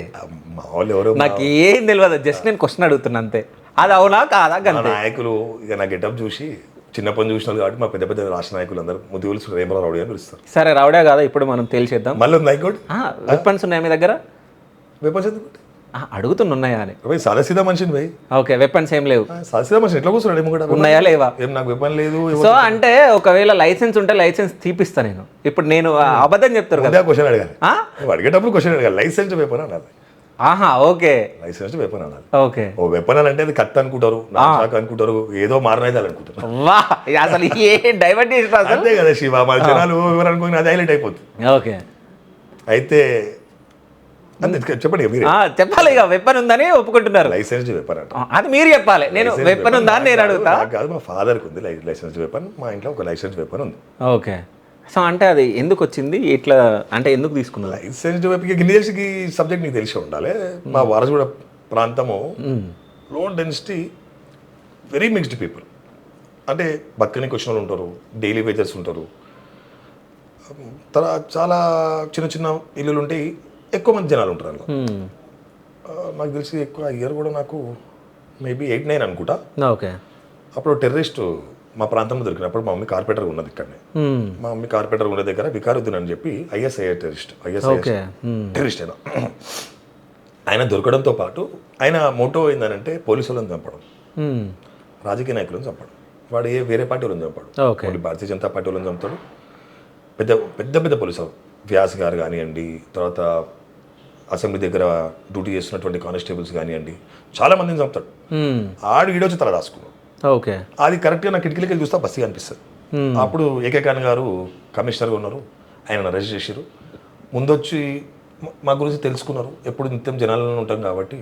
మా వాళ్ళు ఎవరు? నాకు ఏం తెలియదు, జస్ట్ నేను క్వశ్చన్ అడుగుతున్నా అంతే. అది అవునా కాదా? నాయకులు ఇక నా గెటప్ చూసి చిన్నప్పని చూసినారు కాబట్టి మా పెద్ద పెద్ద రాష్ట్ర నాయకులు అందరూ ముద్దుగులు రేమరావు రౌడీ అని పిలుస్తారు. సరే రౌడే కాదా ఇప్పుడు మనం తేల్చేద్దాం. మళ్ళీ ఉంది హైకోర్టు. వెపన్స్ ఉన్నాయా మీ దగ్గర? వెపన్స్ ఎందుకు అడుగుతున్నా ఉన్నాయా అని. సాదాసీదా మనిషిని భయ్. ఓకే, వెపన్స్ ఏం లేవు. సాదాసీదా మనిషి ఎట్లా కూర్చున్నాడు? ఏమో కూడా ఉన్నాయా లేవా? ఏం నాకు వెపన్ లేదు. సో అంటే ఒకవేళ లైసెన్స్ ఉంటే లైసెన్స్ తీపిస్తా నేను. ఇప్పుడు నేను అబద్ధం చెప్తారు కదా, క్వశ్చన్ అడగాలి. అడిగేటప్పుడు క్వశ్చన్ అడగాలి. లైసెన్స్ వెపన్ అనాలి. ఆహా, ఓకే. లైసెన్స్ వెపన్ అనాలి. ఓకే. ఓ వెపన్ అని అంటే అది కత్తి అనుకుంటారు, నాశాఖ అనుకుంటారు, ఏదో మారణాయిదాలు అనుకుంటారు. వా, అసలు ఏ డైవర్ట్ చేసిన అంతే కదా శివ. మా జనాలు ఎవరు అనుకుని అది హైలైట్ అయిపోతుంది. ఓకే, అయితే చెప్పండి మీరు. చెప్పాలి. ఇక వెపన్ ఉందని ఒప్పుకుంటున్నారు. లైసెన్స్ వెపన్ అంటే అది మీరు చెప్పాలి. నేను వెపన్ ఉందా అని నేను అడుగుతా. కాదు, మా ఫాదర్కి ఉంది లైసెన్స్ వెపన్. మా ఇంట్లో ఒక లైసెన్స్ వెపన్ ఉంది. ఓకే. సో అంటే అది ఎందుకు వచ్చింది ఇట్లా, అంటే ఎందుకు తీసుకున్నారు లైసెన్స్ వెపన్? గిన్ని తెలిసి సబ్జెక్ట్ నీకు తెలిసి ఉండాలి. మా వారసుగూడ ప్రాంతము low density, very mixed people. అంటే బతకనికి వచ్చిన వాళ్ళు ఉంటారు, డైలీ వేజర్స్ ఉంటారు, చాలా చిన్న చిన్న ఇల్లులు ఉంటాయి, ఎక్కువ మంది జనాలు ఉంటారు అందులో. నాకు తెలిసి ఎక్కువ ఇయర్ కూడా నాకు మేబీ 8-9 అనుకుంటా. ఓకే. అప్పుడు టెర్రరిస్ట్ మా ప్రాంతంలో దొరికినప్పుడు మా మమ్మీ కార్పొరేటర్ ఉన్నది ఇక్కడనే. మా మమ్మీ కార్పొరేటర్ ఉన్న దగ్గర వికారుద్దీన్ అని చెప్పి ఐఎస్ఐ టెర్రరిస్ట్ అయినా ఆయన దొరకడంతో పాటు ఆయన మోటో ఏంటంటే పోలీసు వాళ్ళని చంపడం, రాజకీయ నాయకులను చంపడం. వాడు వేరే పార్టీ వాళ్ళని చంపాడు, భారతీయ జనతా పార్టీ వాళ్ళని చంపుతాడు. పెద్ద పెద్ద పెద్ద పోలీసు వ్యాస్ గారు కానివ్వండి, తర్వాత అసెంబ్లీ దగ్గర డ్యూటీ చేస్తున్నటువంటి కానిస్టేబుల్స్ కానివ్వండి, చాలా మందిని చంపుతాడు. ఆడు ఈడొచ్చి తల రాసుకున్నాడు. ఓకే. అది కరెక్ట్గా నా కిటికీలకి చూస్తా బస్సు అనిపిస్తుంది. అప్పుడు ఏకే ఖాన్ గారు కమిషనర్గా ఉన్నారు, ఆయన అరెస్ట్ చేశారు. ముందొచ్చి మా గురించి తెలుసుకున్నారు. ఎప్పుడు నిత్యం జనాలలో ఉంటాం కాబట్టి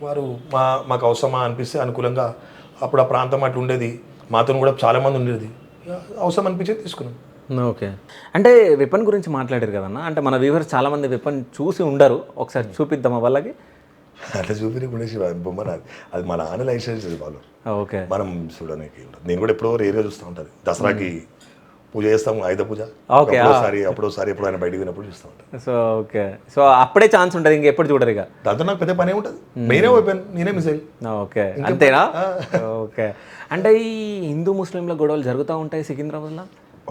వారు మాకు అవసరమా అనిపిస్తే అనుకూలంగా, అప్పుడు ఆ ప్రాంతం అట్లా ఉండేది, మాతో కూడా చాలామంది ఉండేది, అవసరం అనిపించేది తీసుకున్నాం. ఓకే. అంటే వెపన్ గురించి మాట్లాడారు కదన్న, అంటే మన వ్యూవర్స్ చాలామంది వెపన్ చూసి ఉండరు, ఒకసారి చూపిద్దామా వాళ్ళకి? అట్లా చూపించకుండా బొమ్మ అది మా నాన్న లైసెన్స్ వాళ్ళు. ఓకే. మనం చూడడానికి నేను కూడా ఎప్పుడో రేరుగా చూస్తూ ఉంటుంది. దసరాకి పూజ చేస్తాము, ఆయుధ పూజ. ఓకే. అప్పుడోసారి ఎప్పుడు ఆయన బయటకు పోయినప్పుడు చూస్తూ ఉంటాను. So okay. సో అప్పుడే ఛాన్స్ ఉంటుంది, ఇంకెప్పుడు చూడరు ఇక. దాంతో నాకు పెద్ద పనే ఉంటుంది. నేనే ఓపెన్, నేనే మిసైల్. ఓకే, అంతేనా? ఓకే. అంటే ఈ హిందూ ముస్లింల గొడవలు జరుగుతూ ఉంటాయి సికింద్రాబాద్లో?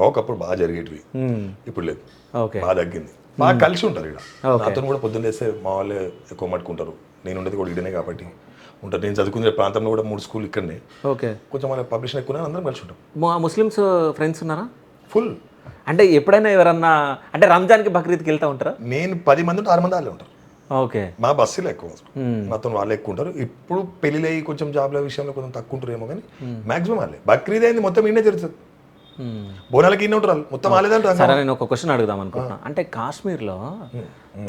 ఒకప్పుడు బాగా జరిగేటివి, ఇప్పుడు లేదు. ఓకే. బాగా తగ్గింది. బాగా కలిసి ఉంటారు ఇక్కడ. నాతో కూడా పొద్దున్న లేస్తే మా వాళ్ళే ఎక్కువ మట్టుకుంటారు. నేను ఉండేది కూడా ఇక్కడనే కాబట్టి ఉంటారు. నేను చదువుకునే ప్రాంతంలో కూడా 3 స్కూల్ ఇక్కడనే. ఓకే. కొంచెం మన పబ్లిషన్ ఎక్కువ, అందరం కలిసి ఉంటాం. ముస్లిమ్స్ ఫ్రెండ్స్ ఉన్నారా? ఫుల్. అంటే ఎప్పుడైనా ఎవరన్నా అంటే రంజాన్కి బక్రీద్కి వెళ్తూ ఉంటారా? నేను 10 మంది ఉంటే 6 మంది వాళ్ళే ఉంటారు. ఓకే. మా బస్సులో ఎక్కువ, నాతో వాళ్ళే ఎక్కువ ఉంటారు. ఇప్పుడు పెళ్ళిళ్ళు అయ్యి కొంచెం జాబ్ల విషయంలో కొంచెం తక్కువ ఉంటారేమో, కానీ మాక్సిమం వాళ్ళే. బక్రీద్ అయింది మొత్తం ఇండే జరుగుతుంది. బోనాలకి ఇన్ని ఉంటారు మొత్తం వాళ్ళేదంటారు. సరే, నేను ఒక క్వశ్చన్ అడుగుదాం అనుకుంటున్నా. అంటే కాశ్మీర్లో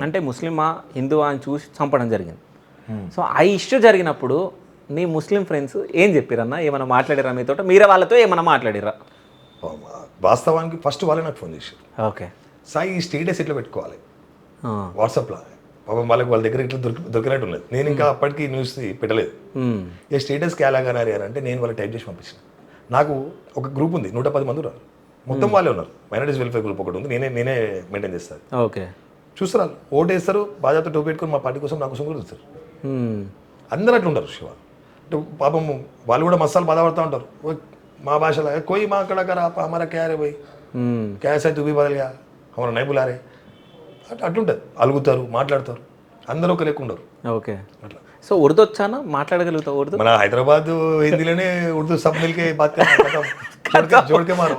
అంటే ముస్లిమా హిందువా అని చూసి చంపడం జరిగింది. సో ఆ ఇష్యూ జరిగినప్పుడు నీ ముస్లిం ఫ్రెండ్స్ ఏం చెప్పారన్నా? ఏమైనా మాట్లాడారా మీతో? మీరే వాళ్ళతో ఏమైనా మాట్లాడిరా? వాస్తవానికి ఫస్ట్ వాళ్ళే నాకు ఫోన్ చేశారు, ఓకే. సాయి ఈ స్టేటస్ ఎట్లా పెట్టుకోవాలి వాట్సాప్లో. పాపం వాళ్ళ దగ్గర ఇట్లా దొరికినట్టు ఉన్నది. నేను ఇంకా అప్పటికి న్యూస్ పెట్టలేదు. ఏ స్టేటస్కి ఎలాగనారు అని అంటే నేను వాళ్ళకి టైప్ చేసి పంపించిన. నాకు ఒక గ్రూప్ ఉంది, 110 మంది ఉన్నారు, మొత్తం వాళ్ళే ఉన్నారు. మైనారిటీస్ వెల్ఫేర్ గ్రూప్ ఒకటి ఉంది, నేనే మెయింటైన్ చేస్తాను. ఓకే. చూస్తారు వాళ్ళు, ఓటు వేస్తారు, బాధ్యత టోపీ పెట్టుకొని మా పార్టీ కోసం నా కోసం కూడా చూస్తారు. అందరూ అట్లా ఉంటారు శివ. అంటే పాపం వాళ్ళు కూడా మసాలు బాధపడుతూ ఉంటారు. మా భాషలో కోయి మా అక్కడ హమారా క్యారే పోయి క్యాస్ అయితే తుబి బదలిగా హమారా నైపులారే అట్లుంటుంది. అలుగుతారు, మాట్లాడతారు, అందరూ ఒక లెక్క ఉండరు. ఓకే. అట్లా. సో ఉర్దూ వచ్చానా, మాట్లాడగలుగుతావు ఉర్దూ? మన హైదరాబాద్ హిందీలోనే ఉర్దూ సబ్ మిల్కే బాత్ జోడ్కే మారు.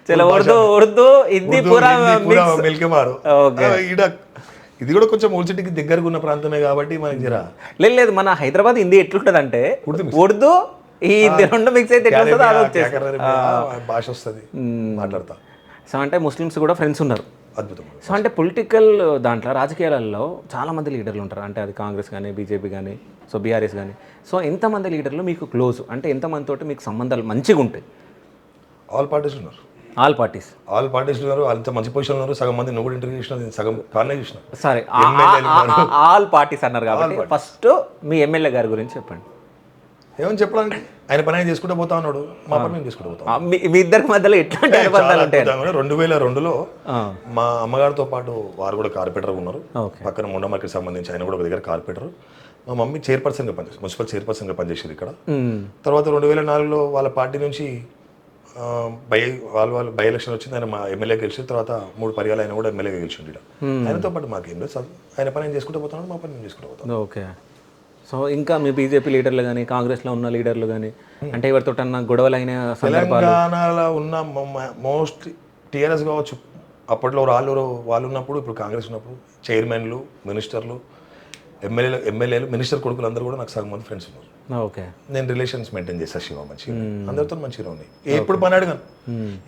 చలో ఉర్దూ హిందీ పూరా మిల్కే మారు. ఇది కూడా కొంచెం ఓల్డ్ సిటీకి దగ్గరగా ఉన్న ప్రాంతమే కాబట్టి మనకి జరా లేదు. మన హైదరాబాద్ హిందీ ఎట్లుంటది అంటే ఉర్దూ ఈ రెండు మిక్స్ అయితే భాష వస్తుంది, మాట్లాడతా. సో అంటే ముస్లిమ్స్ కూడా ఫ్రెండ్స్ ఉన్నారు. అద్భుతం. సో అంటే పొలిటికల్ దాంట్లో రాజకీయాలలో చాలామంది లీడర్లు ఉంటారు. అంటే అది కాంగ్రెస్ కానీ, బీజేపీ కానీ, సో బీఆర్ఎస్ కానీ. సో ఎంతమంది లీడర్లు మీకు క్లోజ్, అంటే ఎంతమందితో మీకు సంబంధాలు మంచిగా ఉంటాయి? ఆల్ పార్టీస్ ఉన్నారు. ఆల్ పార్టీస్ ఉన్నారు. అంత మంచి పొజిషన్ ఉన్నారు. సగం మంది నువ్వు కూడా ఇంటర్వ్యూ చేసిన, సగం కానే చూసిన. సరే, ఆల్ పార్టీస్ అన్నారు కాబట్టి ఫస్ట్ మీ ఎమ్మెల్యే గారి గురించి చెప్పండి. ఏమని చెప్పడానికి, ఆయన పని ఆయన చేసుకుంటూ పోతా ఉన్నాడు, మా పని మేము చేసుకుంటూ పోతాం. మీ ఇద్దరి మధ్యలో ఎట్లాంటి అనుబంధాలు ఉంటాయి? 2002లో మా అమ్మగారితో పాటు వారు కూడా కార్పొరేటర్ ఉన్నారు. పక్కన ముండ మార్కెట్ సంబంధించి ఆయన కూడా ఒక దగ్గర కార్పొరేటర్. మా మమ్మీ చైర్పర్సన్గా పనిచేస్తారు, మున్సిపల్ చైర్పర్సన్గా పనిచేసారు ఇక్కడ. తర్వాత 2004లో వాళ్ళ పార్టీ నుంచి వాళ్ళు బై ఎలక్షన్ వచ్చింది, ఆయన మా ఎమ్మెల్యే గెలిచిన తర్వాత 3 పర్యాలు ఆయన కూడా ఎమ్మెల్యేగా గెలిచిండు. ఆయనతో పాటు మాకేం లేదు, ఆయన పని ఆయన చేసుకుంటూ పోతున్నాడు, మా పని మేము చేసుకుంటూ పోతాం. ఓకే. సో ఇంకా మీ బీజేపీ లీడర్లు కానీ, కాంగ్రెస్లో ఉన్న లీడర్లు కానీ, అంటే ఎవరితో గొడవలు అయిన తెలంగాణలో ఉన్న మోస్ట్ టీఆర్ఎస్ కావచ్చు, అప్పట్లో వాళ్ళు ఉన్నప్పుడు, ఇప్పుడు కాంగ్రెస్ ఉన్నప్పుడు చైర్మన్లు, మినిస్టర్లు, ఎమ్మెల్యేలు, మినిస్టర్ కొడుకులు అందరూ కూడా నాకు సగం మంది ఫ్రెండ్స్ ఉన్నారు. ఓకే. నేను రిలేషన్స్ మెయింటైన్ చేస్తాను శివ, మంచిగా అందరితో మంచిగా ఉన్నాయి. ఎప్పుడు పని అడగాను,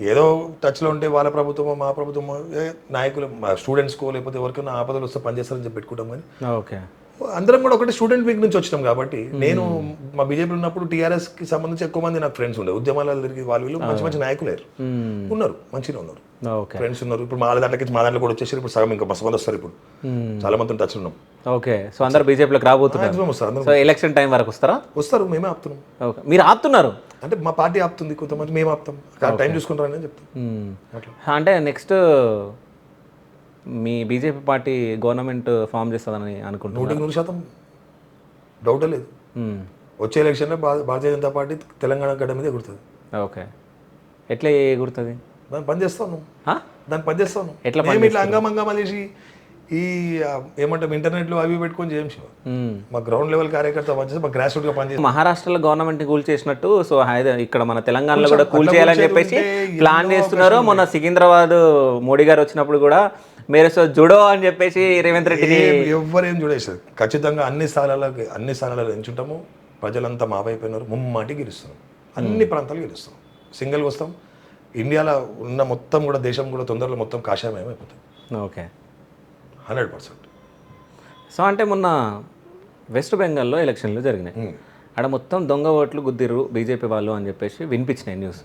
ఏదో టచ్లో ఉంటే వాళ్ళ ప్రభుత్వమో మా ప్రభుత్వమో నాయకులు స్టూడెంట్స్కో లేకపోతే ఎవరికైనా ఆపదలు వస్తే పనిచేస్తారని చెప్పి పెట్టుకుంటాం. కానీ ఓకే, అందరం కూడా ఒకటి స్టూడెంట్ వీక్ నుంచి వచ్చినాం కాబట్టి నేను మా బీజేపీ ఉన్నప్పుడు టీఆర్ఎస్కి సంబంధించి ఎక్కువ మంది నాకు ఫ్రెండ్స్ ఉండే, ఉద్యమాల తిరిగి వాళ్ళు మంచి మంచి నాయకులు ఉన్నారు, మంచిగా ఉన్నారు, ఫ్రెండ్స్ ఉన్నారు. ఇప్పుడు మా దాంట్లో కూడా వచ్చేసారు, ఇప్పుడు సగం ఇంకా బస్ మంది వస్తారు, ఇప్పుడు చాలా మంది టచ్ ఉన్నాం. ఓకే. సో అందరు బీజేపీలోకి రాబోతున్నారు. సో ఎలక్షన్ టైం వరకు వస్తారు, మేమే ఆపుతున్నాం. ఓకే, మీరు ఆపుతున్నారు అంటే మా పార్టీ ఆపుతుంది, కొంతమంది మేము ఆపుతాం, టైం చూసుకుంటారని చెప్తాం. అంటే నెక్స్ట్ మీ బీజేపీ పార్టీ గవర్నమెంట్ ఫామ్ చేస్తుందని అనుకుంటున్నాను. 100% డౌటే లేదు. వచ్చే ఎలక్షన్లో భారతీయ జనతా పార్టీ తెలంగాణ గడ్డ మీద ఎగురుతుంది. ఓకే, ఎట్లా ఎగురుతుంది? దాన్ని పనిచేస్తాను, ఎట్లా ఇట్లా హంగామా చేసి ఈ ఏమంటాం ఇంటర్నెట్లో అవి పెట్టుకొని చేయం శివ. మా గ్రౌండ్ లెవెల్ కార్యకర్త పనిచేసి మా గ్రాస్ రూట్గా పనిచేసి మహారాష్ట్రలో గవర్నమెంట్ కూల్ చేసినట్టు, సో ఇక్కడ మన తెలంగాణలో కూడా కూల్ చేయాలని చెప్పేసి ప్లాన్ చేస్తున్నారు. మొన్న సికింద్రాబాద్ మోడీ గారు వచ్చినప్పుడు కూడా మీరు సో జుడో అని చెప్పేసి రేవంత్ రెడ్డిని ఎవ్వరేం జుడేసారు. ఖచ్చితంగా అన్ని స్థానాలలో ఎంచుంటాము. ప్రజలంతా మా వైపోయినారు, ముమ్మాటి గెలుస్తున్నాం, అన్ని ప్రాంతాలు గెలుస్తున్నాం, సింగిల్గా వస్తాం. ఇండియాలో ఉన్న మొత్తం కూడా దేశం కూడా తొందరలో మొత్తం కాషాయం అయిపోతుంది. ఓకే, 100%. సో అంటే మొన్న వెస్ట్ బెంగాల్లో ఎలక్షన్లు జరిగినాయి, ఆడ మొత్తం దొంగ ఓట్లు గుద్దిర్రు బీజేపీ వాళ్ళు అని చెప్పేసి వినిపించినాయి న్యూస్.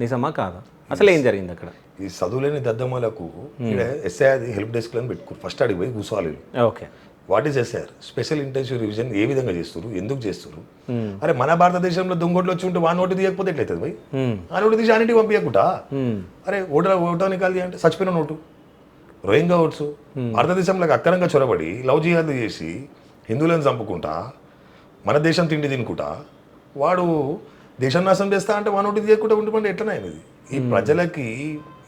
నిజమా కాదా? అసలు ఏం జరిగింది అక్కడ? ఈ చదువులేని దద్దమ్మలకు ఎస్ఐఆర్ హెల్ప్ డెస్క్ అని పెట్టుకుని ఫస్ట్ అడిగి పోయి కూర్చోవాలి. Okay, what is SIR, special intensive revision ఏ విధంగా చేస్తారు, ఎందుకు చేస్తారు? అరే మన భారతదేశంలో దొంగోట్లు వచ్చి ఉంటే వాన్ ఓటు తీయకపోతే ఎట్లయితుంది పోయి? ఆ నోటు తీసి అన్నింటికి పంపించకుండా అరే ఓటానికి కాదు అంటే చచ్చిపోయిన నోటు, రోహింగా ఓట్స్ భారతదేశంలోకి అక్రమంగా చొరబడి లవ్ జిహాద్ చేసి హిందువులను చంపుకుంటా మన దేశం తిండి తినుకుంటా వాడు దేశం నాశనం చేస్తా అంటే వాన్ ఓటు తీయకుండా ఉంటుంటే ఎట్లనే ఇది? ఈ ప్రజలకి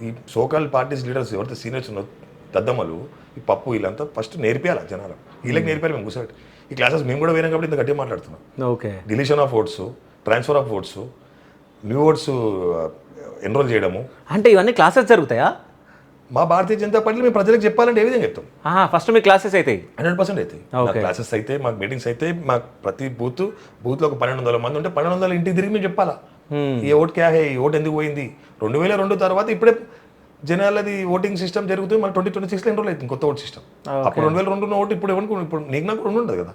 ఈ సోకాల్ పార్టీస్ లీడర్స్ ఎవరైతే సీనియర్స్ ఉన్నారో దద్దమ్మలు, ఈ పప్పు వీళ్ళంతా ఫస్ట్ నేర్పియాలి జనాలు, వీళ్ళకి నేర్పాలి. మేము కూర్చోబెట్టి ఈ క్లాసెస్ మేము కూడా వేరే కాబట్టి ఇంత గట్టిగా మాట్లాడుతున్నాం. Okay, deletion of votes, transfer of votes, new votes enrol చేయడము, అంటే ఇవన్నీ క్లాసెస్ జరుగుతాయా? మా భారతీయ జనతా పార్టీలో మేము ప్రజలకు చెప్పాలంటే ఏ విధంగా చెప్తాం? ఫస్ట్ మీ క్లాసెస్ అవుతాయి, 100% అవుతాయి. క్లాసెస్ అయితే మాకు మీటింగ్స్ అయితే మాకు ప్రతి బూత్లో ఒక 1200 మంది ఉంటే 1200 ఇంటికి తిరిగి మేము చెప్పాలా ఈ ఓట్ క్యా హే, ఈ ఓటు ఎందుకు పోయింది. 2002 తర్వాత ఇప్పుడే జనాలది ఓటింగ్ సిస్టమ్ జరుగుతుంది, మన 2026లో ఎన్రోల్ అవుతుంది కొత్త ఓట్ సిస్టమ్. అప్పుడు 2002 ఓటు ఇప్పుడు ఇప్పుడు నీకు నాకు 2 ఉండదు కదా,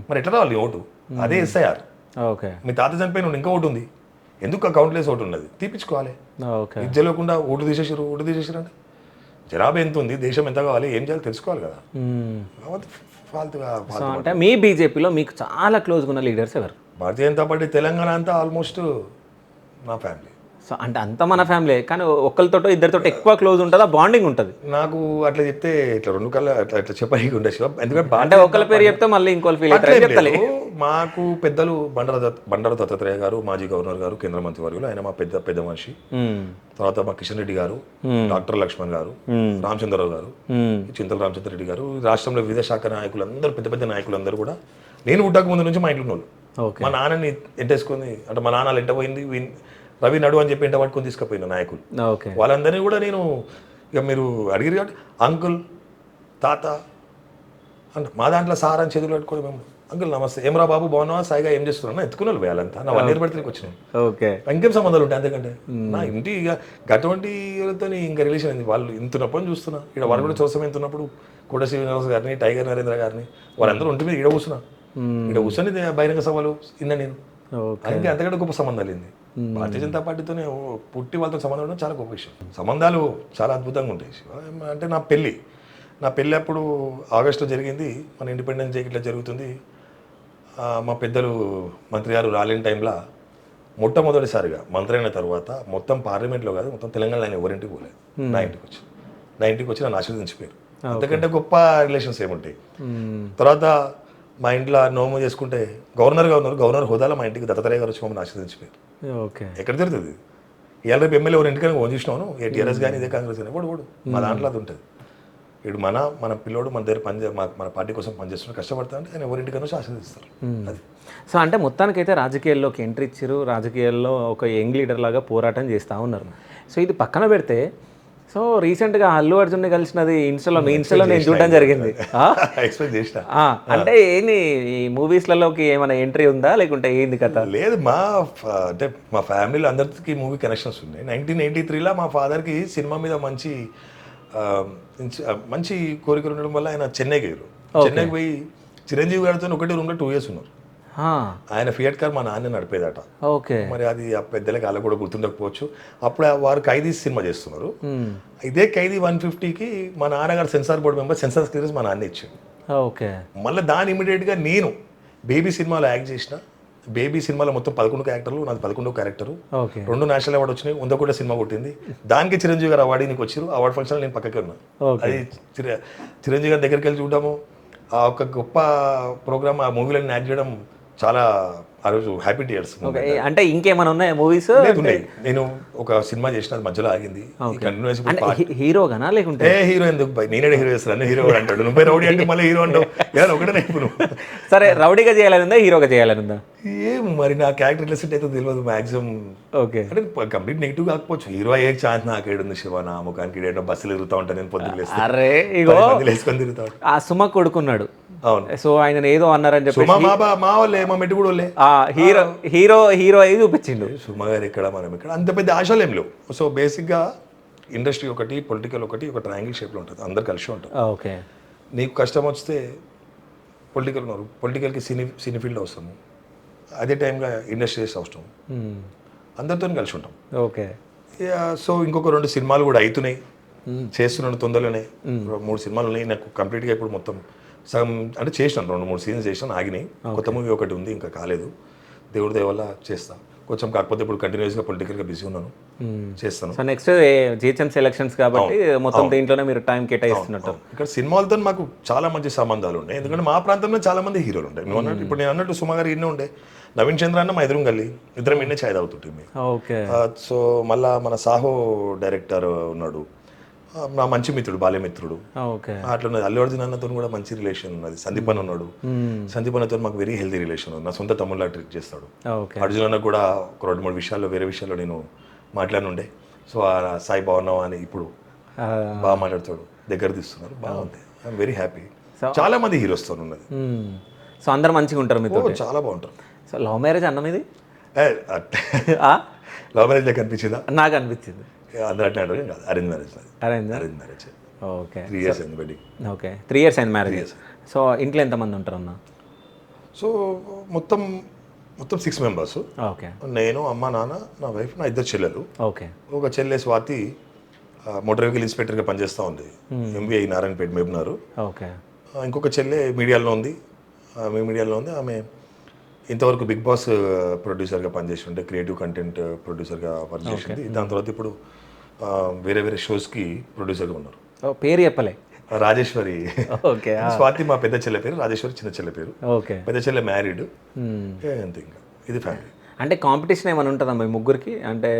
మరి ఎట్లా రావాలి ఓటు? అదే ఎస్ఐఆర్. ఓకే, మీ తాత చనిపోయిన ఇంకా ఓటు ఉంది, ఎందుకు ఆ కౌంట్లెస్ ఒకటి ఉన్నది తీపించుకోవాలి. ఓకే. ఇది తెలియకుండా ఓటు తీసేసారు అంటే జనాభా ఎంత ఉంది, దేశం ఎంత కావాలి, ఏం చేయాలి తెలుసుకోవాలి కదా. కాబట్టి ఫాల్తుగా సో అంటే మీ బీజేపీలో మీకు చాలా క్లోజ్గా ఉన్న లీడర్స్ ఎవరు? భారతీయ జనతా పార్టీ తెలంగాణ అంతా ఆల్మోస్ట్ నా ఫ్యామిలీ. సో అంటే అంతా మన ఫ్యామిలీ, కానీ ఒకరితోటో ఇద్దరితో ఎక్కువ క్లోజ్ ఉంటుందా, బాండింగ్ ఉంటుంది? నాకు అట్లా చెప్తే ఇట్లా రెండు కళ్ళ అట్లా చెప్పడానికి ఉండే శివ. ఎందుకంటే అంటే ఒకరి పేరు చెప్తే మళ్ళీ ఇంకోటి ఫీల్ అవుతారు చెప్తలే. మాకు పెద్దలు బండారు దత్తాత్రేయ గారు, మాజీ గవర్నర్ గారు, కేంద్ర మంత్రి వర్యులు, ఆయన మా పెద్ద మనిషి. తర్వాత మా కిషన్ రెడ్డి గారు, డాక్టర్ లక్ష్మణ్ గారు, రామచంద్రరావు గారు, చింతల రామచంద్ర రెడ్డి గారు, రాష్ట్రంలో వివిధ శాఖ నాయకులు అందరూ, పెద్ద నాయకులందరూ కూడా నేను పుట్టక ముందు నుంచి మా ఇంట్లో వాళ్ళు. మా నాన్నని ఎంటేసుకొని, అంటే మా నాన్న ఎంట పోయింది, రవి నడు అని చెప్పి ఎంట పట్టుకొని తీసుకుపోయిన నాయకులు వాళ్ళందరినీ కూడా నేను, ఇక మీరు అడిగిరు కాబట్టి అంకుల్, తాత అంటే మా దాంట్లో సార్ అని చేతులు పెట్టుకోవడం. మేము అంకుల్ నమస్తే, ఏమరా బాబు బాగున్నావా, సాయిగా ఏం చేస్తున్నా ఎత్తుకున్నారు వాళ్ళంతా. నా 1 year బర్త్డేకి వచ్చినాయి. ఓకే. ఇంకేం సంబంధాలు ఉంటాయి అంతకంటే. నా ఇంటి ఇక అటువంటి వాళ్ళతో ఇంకా రిలేషన్ అయింది. వాళ్ళు ఇంతున్నప్పుడు చూస్తున్నా, ఇక్కడ వాళ్ళు కూడా చూసం ఎంతున్నప్పుడు కోట శ్రీనివాస్ గారిని, టైగర్ నరేంద్ర గారిని, వాళ్ళందరూ ఒంటి మీద ఇక్కడ కూర్చున్నా. ఇక్కడ కూర్చొని బహిరంగ సభలు ఇన్నా నేను. అందుకే అంతకంటే గొప్ప సంబంధాలు ఏంది. భారతీయ జనతా పార్టీతోనే పుట్టి వాళ్ళతో సంబంధం ఉండడం చాలా గొప్ప విషయం. సంబంధాలు చాలా అద్భుతంగా ఉంటాయి. అంటే నా పెళ్ళి అప్పుడు ఆగస్టులో జరిగింది. మన ఇండిపెండెన్స్ డే ఇట్లా జరుగుతుంది. మా పెద్దలు మంత్రి గారు రాలేని టైంలో మొట్టమొదటిసారిగా మంత్రి అయిన తర్వాత మొత్తం పార్లమెంట్లో కాదు, మొత్తం తెలంగాణలో ఆయన ఎవరింటికి పోలేదు. నా ఇంటికి వచ్చి నన్ను ఆశీర్వదించిపోయారు. అంతకంటే గొప్ప రిలేషన్స్ ఏముంటాయి. తర్వాత మా ఇంట్లో నోము చేసుకుంటే గవర్నర్ హోదాలో మా ఇంటికి దత్తాత్రేయ గారు వచ్చి మమ్మల్ని ఆశీర్వదించిపోయారు. ఎక్కడ జరుగుతుంది ఇవాళ రేపు ఎమ్మెల్యే ఎవరు ఇంటికైనా ఫోన్ చూసినాను, ఏ టీఆర్ఎస్ కానీ ఇదే కాంగ్రెస్ కానీ ఓడు మా దాంట్లో అది ఉంటుంది. ఇప్పుడు మన పిల్లోడు మన దగ్గర మన పార్టీ కోసం పనిచేస్తున్న కష్టపడతా అంటే ఆయన ఎవరింటికైనా వచ్చి ఆశీర్వదిస్తారు. అది సో అంటే మొత్తానికైతే రాజకీయాల్లోకి ఎంట్రీ ఇచ్చారు, రాజకీయాల్లో ఒక యంగ్ లీడర్ లాగా పోరాటం చేస్తూ ఉన్నారు. సో ఇది పక్కన పెడితే, సో రీసెంట్గా అల్లు అర్జున్ని కలిసినది మీ ఇన్స్టాలో నేను చూడడం జరిగింది. ఎక్స్పెక్ట్ చేసిన అంటే ఏంది ఈ మూవీస్లలోకి ఏమైనా ఎంట్రీ ఉందా లేకుంటే ఏంది కథ? లేదు, అంటే మా ఫ్యామిలీలో అందరికీ మూవీ కనెక్షన్స్ ఉన్నాయి. 1983లో మా ఫాదర్కి సినిమా మీద మంచి కోరికలు ఉండడం వల్ల ఆయన చెన్నైకి పోయి చిరంజీవి గారితో ఒకటి రూమ్లో 2 years ఉన్నారు. ఆయన ఫియట్ కార్ మా నాన్న నడిపేదట. మరి అది ఆ పెద్దలకి అలా కూడా గుర్తుండకపోవచ్చు. అప్పుడు వారు ఖైదీ సినిమా చేస్తున్నారు. ఇదే ఖైదీ 150కి మా నాన్నగారు censor board member, censor clearance మా నాన్న ఇచ్చాడు. మళ్ళీ దాని ఇమీడియట్గా నేను బేబీ సినిమాలో యాక్ట్ చేసిన. బేబీ సినిమాలో మొత్తం 11 క్యారెక్టర్లు, నాది 11వ క్యారెక్టర్. 2 నేషనల్ అవార్డు వచ్చినాయి, 100 కూడా సినిమా కొట్టింది. దానికి చిరంజీవి గారు అవార్డు నీకు వచ్చారు. అవార్డు ఫంక్షన్ నేను పక్కకే ఉన్నా. అది చిరంజీవి గారి దగ్గరికి వెళ్ళి చూడడము, ఆ ఒక గొప్ప ప్రోగ్రామ్, ఆ మూవీలను యాక్ట్ చేయడం చాలా ఆ రోజు హ్యాపీ టీయర్స్. అంటే ఇంకేమైనా ఉన్నాయా మూవీస్? నేను ఒక సినిమా చేసిన, అది మధ్యలో ఆగింది. హీరోగానా లేకుంటే? హీరో ఎందుకు బై, నేనే హీరో చేస్తాను, హీరో అంటాడు. నువ్వు రౌడీ అంటే మళ్ళీ హీరో అంటావు. ఎవరు ఒకటే నేర్పు. సరే, రౌడీగా చేయాలనుందా, హీరోగా చేయాలనుందా? ఏం మరి నా క్యారెక్టర్ ఎట్లా సెట్ అయితే తెలియదు మాక్సిమం. అంటే కంప్లీట్ నెగిటివ్ కాకపోవచ్చు. హీరో అయ్యే ఛాన్స్ నాకేడుంది శివ. నా ముఖానికి ఏడో బస్సులు తిరుగుతూ ఉంటాను నేను, పొద్దున్న లేసుకొని తిరుగుతా. ఆ సుమ కొడుకున్నాడు. అవును. సో ఆయన ఏదో అన్నారని చెప్పి మా వాళ్ళే, మా మెట్టు కూడా వాళ్ళే హీరో అయి చూపించిండు. సుమ గారు ఇక్కడ, మనం ఇక్కడ అంత పెద్ద ఆశలు ఏం లేవు. సో బేసిక్గా ఇండస్ట్రీ ఒకటి, పొలిటికల్ ఒకటి, ఒక ట్రయాంగిల్ షేప్లో ఉంటుంది. అందరు కలిసి ఉంటారు. ఓకే. నీకు కష్టం వస్తే పొలిటికల్ ఉన్నారు, పొలిటికల్కి సినీ ఫీల్డ్ అవసరము, అదే టైంగా ఇండస్ట్రీస్ అవసరం. అందరితో కలిసి ఉంటాం. ఓకే. సో ఇంకొక 2 సినిమాలు కూడా అవుతున్నాయి, చేస్తున్నాను తొందరలోనే. 3 సినిమాలు ఉన్నాయి నాకు కంప్లీట్గా. ఇప్పుడు మొత్తం సగం అంటే చేసినాను, 2-3 సీన్స్ చేసినాను, ఆగినాయి. కొత్త మూవీ ఒకటి ఉంది, ఇంకా కాలేదు. దేవుడి దయ వల్ల చేస్తా కొంచెం. కాకపోతే ఇప్పుడు కంటిన్యూస్గా పొలిటికల్గా బిజీ ఉన్నాను, చేస్తాను. సో నెక్స్ట్ జిహెచ్ఎంసీ ఎలక్షన్స్ కాబట్టి మొత్తం దీంట్లోనే మీరు టైం కేటాయిస్తున్నట్టు. ఇక్కడ సినిమాలతో మాకు చాలా మంచి సంబంధాలు ఉన్నాయి. ఎందుకంటే మా ప్రాంతంలో చాలా మంది హీరోలు ఉంటాయి. నువ్వు అన్నట్టు ఇప్పుడు నేను అన్నట్టు సుమ గారు ఇన్నే ఉండే, నవీన్ చంద్ర అన్న మా ఎదురు గల్లి, ఇద్దరం ఇన్నే ఛాయ్ తాగుతుంటే. సో మళ్ళా మన సాహో డైరెక్టర్ ఉన్నాడు, నా మంచి మిత్రుడు, బాల్యమిత్రుడు. అట్లా అల్లు అర్జున్ అన్నతో కూడా మంచి రిలేషన్ ఉన్నది. సందీప్ అన్న ఉన్నాడు, సందీప్ అన్నతో మాకు వెరీ హెల్తీ రిలేషన్ ఉంది. నా సొంత తమ్ముళ్ళ ట్రీట్ చేస్తాడు. అర్జున్ అన్న కూడా ఒక 2-3 విషయాల్లో, వేరే విషయాల్లో నేను మాట్లాడుండే. సో సాయి బాగున్నావా అని ఇప్పుడు బాగా మాట్లాడుతాడు, దగ్గర తీస్తున్నారు, బాగుంది. I'm very happy. చాలా మంది హీరోస్తో ఉన్నది. సో అందరు మంచిగా ఉంటారు మీతో? చాలా బాగుంటారు. సో లవ్ మ్యారేజ్ అన్నం ఇది? లవ్ మ్యారేజ్ లెక్క అనిపించిందా? నాకు అనిపించింది. అందరూ అట్లా కాదు, arrange marriage. Arrange marriage. Okay. 3 years అయింది వెడ్డింగ్. ఓకే, 3 years అయింది మ్యారేజ్. సో ఇంట్లో ఎంతమంది ఉంటారు అన్న? సో మొత్తం మొత్తం 6 మెంబర్స్. ఓకే నేను, అమ్మ, నాన్న, నా వైఫ్, నా 2 చెల్లెలు. ఓకే ఒక చెల్లె స్వాతి మోటార్ వెహికల్ ఇన్స్పెక్టర్గా పనిచేస్తూ ఉంది, ఎంబీఐ నారాయణపేట మేబునారు. ఓకే ఇంకొక చెల్లె మీడియాలో ఉంది, ఆమె ఇంతవరకు బిగ్ బాస్ ప్రొడ్యూసర్గా పనిచేసి ఉంటే క్రియేటివ్ కంటెంట్ ప్రొడ్యూసర్గా వర్క్ చేసింది. దాని తర్వాత ఇప్పుడు వేరే వేరే షోస్కి ప్రొడ్యూసర్గా ఉన్నారు. పేరు చెప్పలే. రాజేశ్వరి. ఓకే స్వాతి మా పెద్ద చెల్లె పేరు, రాజేశ్వరి చిన్న చెల్లె పేరు. ఓకే పెద్ద చెల్లె మ్యారీడ్. అంతే, ఇంకా ఇది ఫ్యామిలీ. అంటే కాంపిటీషన్ ఏమైనా ఉంటుందా మీ ముగ్గురికి? అంటే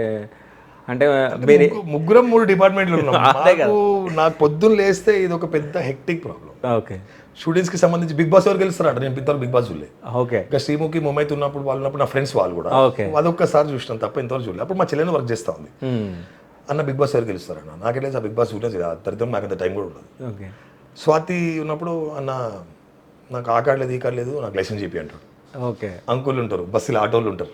అంటే వేరే ముగ్గురం 3 డిపార్ట్మెంట్లు ఉన్నాం. నాకు పొద్దున్న లేస్తే ఇది ఒక పెద్ద హెక్టిక్ ప్రాబ్లం. ఓకే స్టూడెంట్స్ కి సంబంధించి బిగ్ బాస్ ఎవరు గెలుస్తారంట, నేను ఇంతవరకు బిగ్ బాస్ చూడలే. ఓకే ఇంకా శ్రీముఖి ముంబైతో ఉన్నప్పుడు వాళ్ళు ఉన్నప్పుడు నా ఫ్రెండ్స్ వాళ్ళు కూడా అదొక్కసారి చూసినాం తప్ప ఇంతవరకు చూడలేదు. అప్పుడు మా చెల్లెని వర్క్ చేస్తా ఉంది. అన్న బిగ్ బాస్ ఎవరు గెలుస్తారన్న, నాకెళ్ళి ఆ బిగ్ బాస్ చూడలేదు, దరిద్రం నాకు అంత టైం కూడా ఉండదు. ఓకే స్వాతి ఉన్నప్పుడు అన్న నాకు ఆ కార్డు లేదు ఈ కార్డు లేదు నాకు లైసెన్స్ చెప్పి అంటాడు. ఓకే అంకుల్ ఉంటారు, బస్సులు ఆటోలు ఉంటారు,